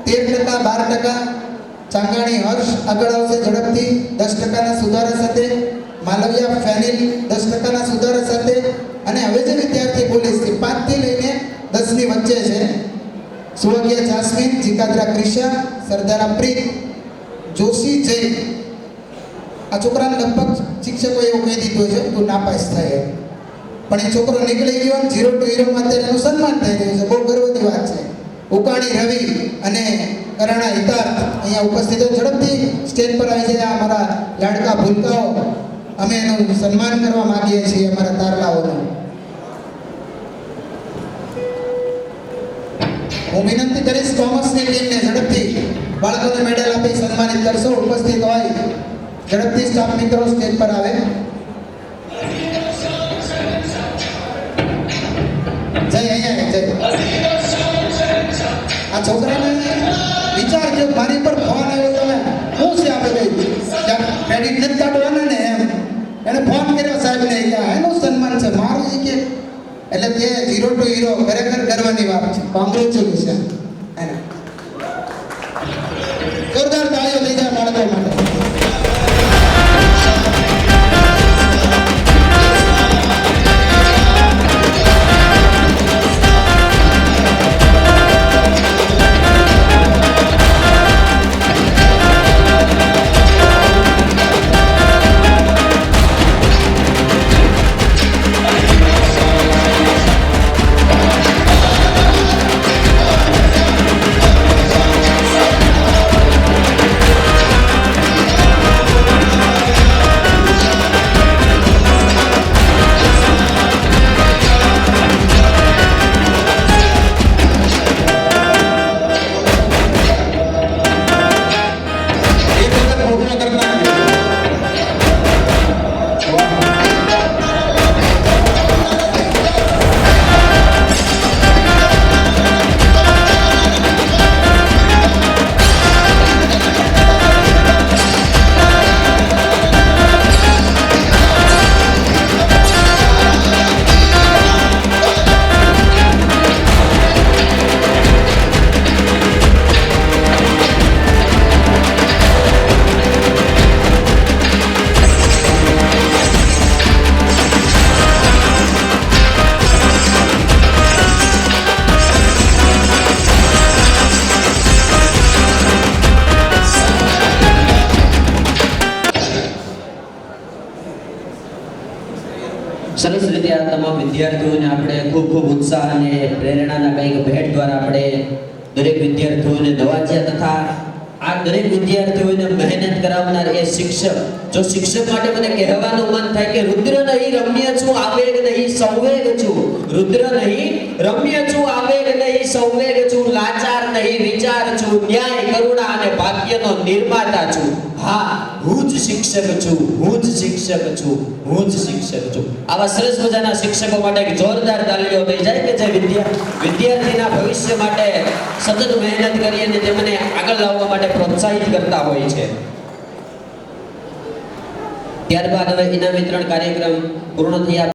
13%, 12%. ચાંગાણી હર્ષ આગળ આવશે ઝડપથી 10%ના સુધારા સાથે. માલવિયા ફેનિલ 10%ના સુધારા સાથે. અને હવે જે વિદ્યાર્થી બોલીશ કે 5 થી લઈને 10ની વચ્ચે છે, સુવગિયા જાસ્મીન, જીકાદ્રા ક્રિશા, સરદારા પ્રીત, જોશી જય. આ છોકરાને લગભગ શિક્ષકોએ એવું કહી દીધું છે તું નાપાસ થાય, પણ એ છોકરો નીકળી ગયો અને 0 to હીરોમાં અત્યારે એનું સન્માન થઈ રહ્યું છે. બહુ ગર્વની વાત છે. ઉકાણી રવિ અને કરાણા હિતાર્થ અહીંયા ઉપસ્થિત હોય, ઝડપથી સ્ટેજ પર આવી જાય. અમારા લાડકા ભૂલકાઓ, અમે એનું સન્માન કરવા માંગીએ છીએ અમારા તારલાઓનું. હું વિનંતી કરીશ કોમર્સની ટીમને ઝડપથી બાળકોને મેડલ આપી સન્માનિત કરશો. ઉપસ્થિત હોય ઝડપથી સ્ટાફ મિત્રો સ્ટેજ પર આવે. જય અહીંયા જય. આ છોકરાને વિચારજો, મારી પર ફોન આવ્યો, તમે શું છે આપણે કઈ ક્રેડિટ નથી કાઢવાના ને એમ. એને ફોન કર્યો સાહેબને, એનું સન્માન છે મારું એ કે, એટલે તે 0 to હીરો ખરેખર ગર્વની વાત છે. કોંગ્રેચ્યુલેશન. જોરદાર તાળીઓ થઈ જાય બાળકો માટે. તમામ વિદ્યાર્થીઓને આપણે ખૂબ ખૂબ ઉત્સાહ અને પ્રેરણાના કંઈક ભેટ દ્વારા આપણે દરેક વિદ્યાર્થીઓને નવાજ્યા તથા આ દરેક વિદ્યાર્થીઓને મહેનત કરાવનાર એ શિક્ષક, જો શિક્ષક માટે મને કહેવાનું મન થાય કે રુદ્ર નહીં રમ્ય છું, આવેગ નહીં સંવેગ છું, રુદ્ર નહીં રમ્ય છું, આવેગ નહીં સંવેગ છું, લાચાર નહીં વિચાર છું, ન્યાય કરુણા અને ભાગ્યનો નિર્માતા છું. હા, હું જ શિક્ષક છું, હું જ શિક્ષક છું, હું જ શિક્ષક છું. આવા સરસ મજાના શિક્ષકો માટે એક જોરદાર તાળીઓ થઈ જાય કે જે વિદ્યાર્થીના ભવિષ્ય માટે સતત મહેનત કરી અને તેમને આગળ લાવવા માટે પ્રોત્સાહિત કરતા હોય છે. ત્યારબાદ હવે ઇનામ વિતરણ કાર્યક્રમ પૂર્ણ થયા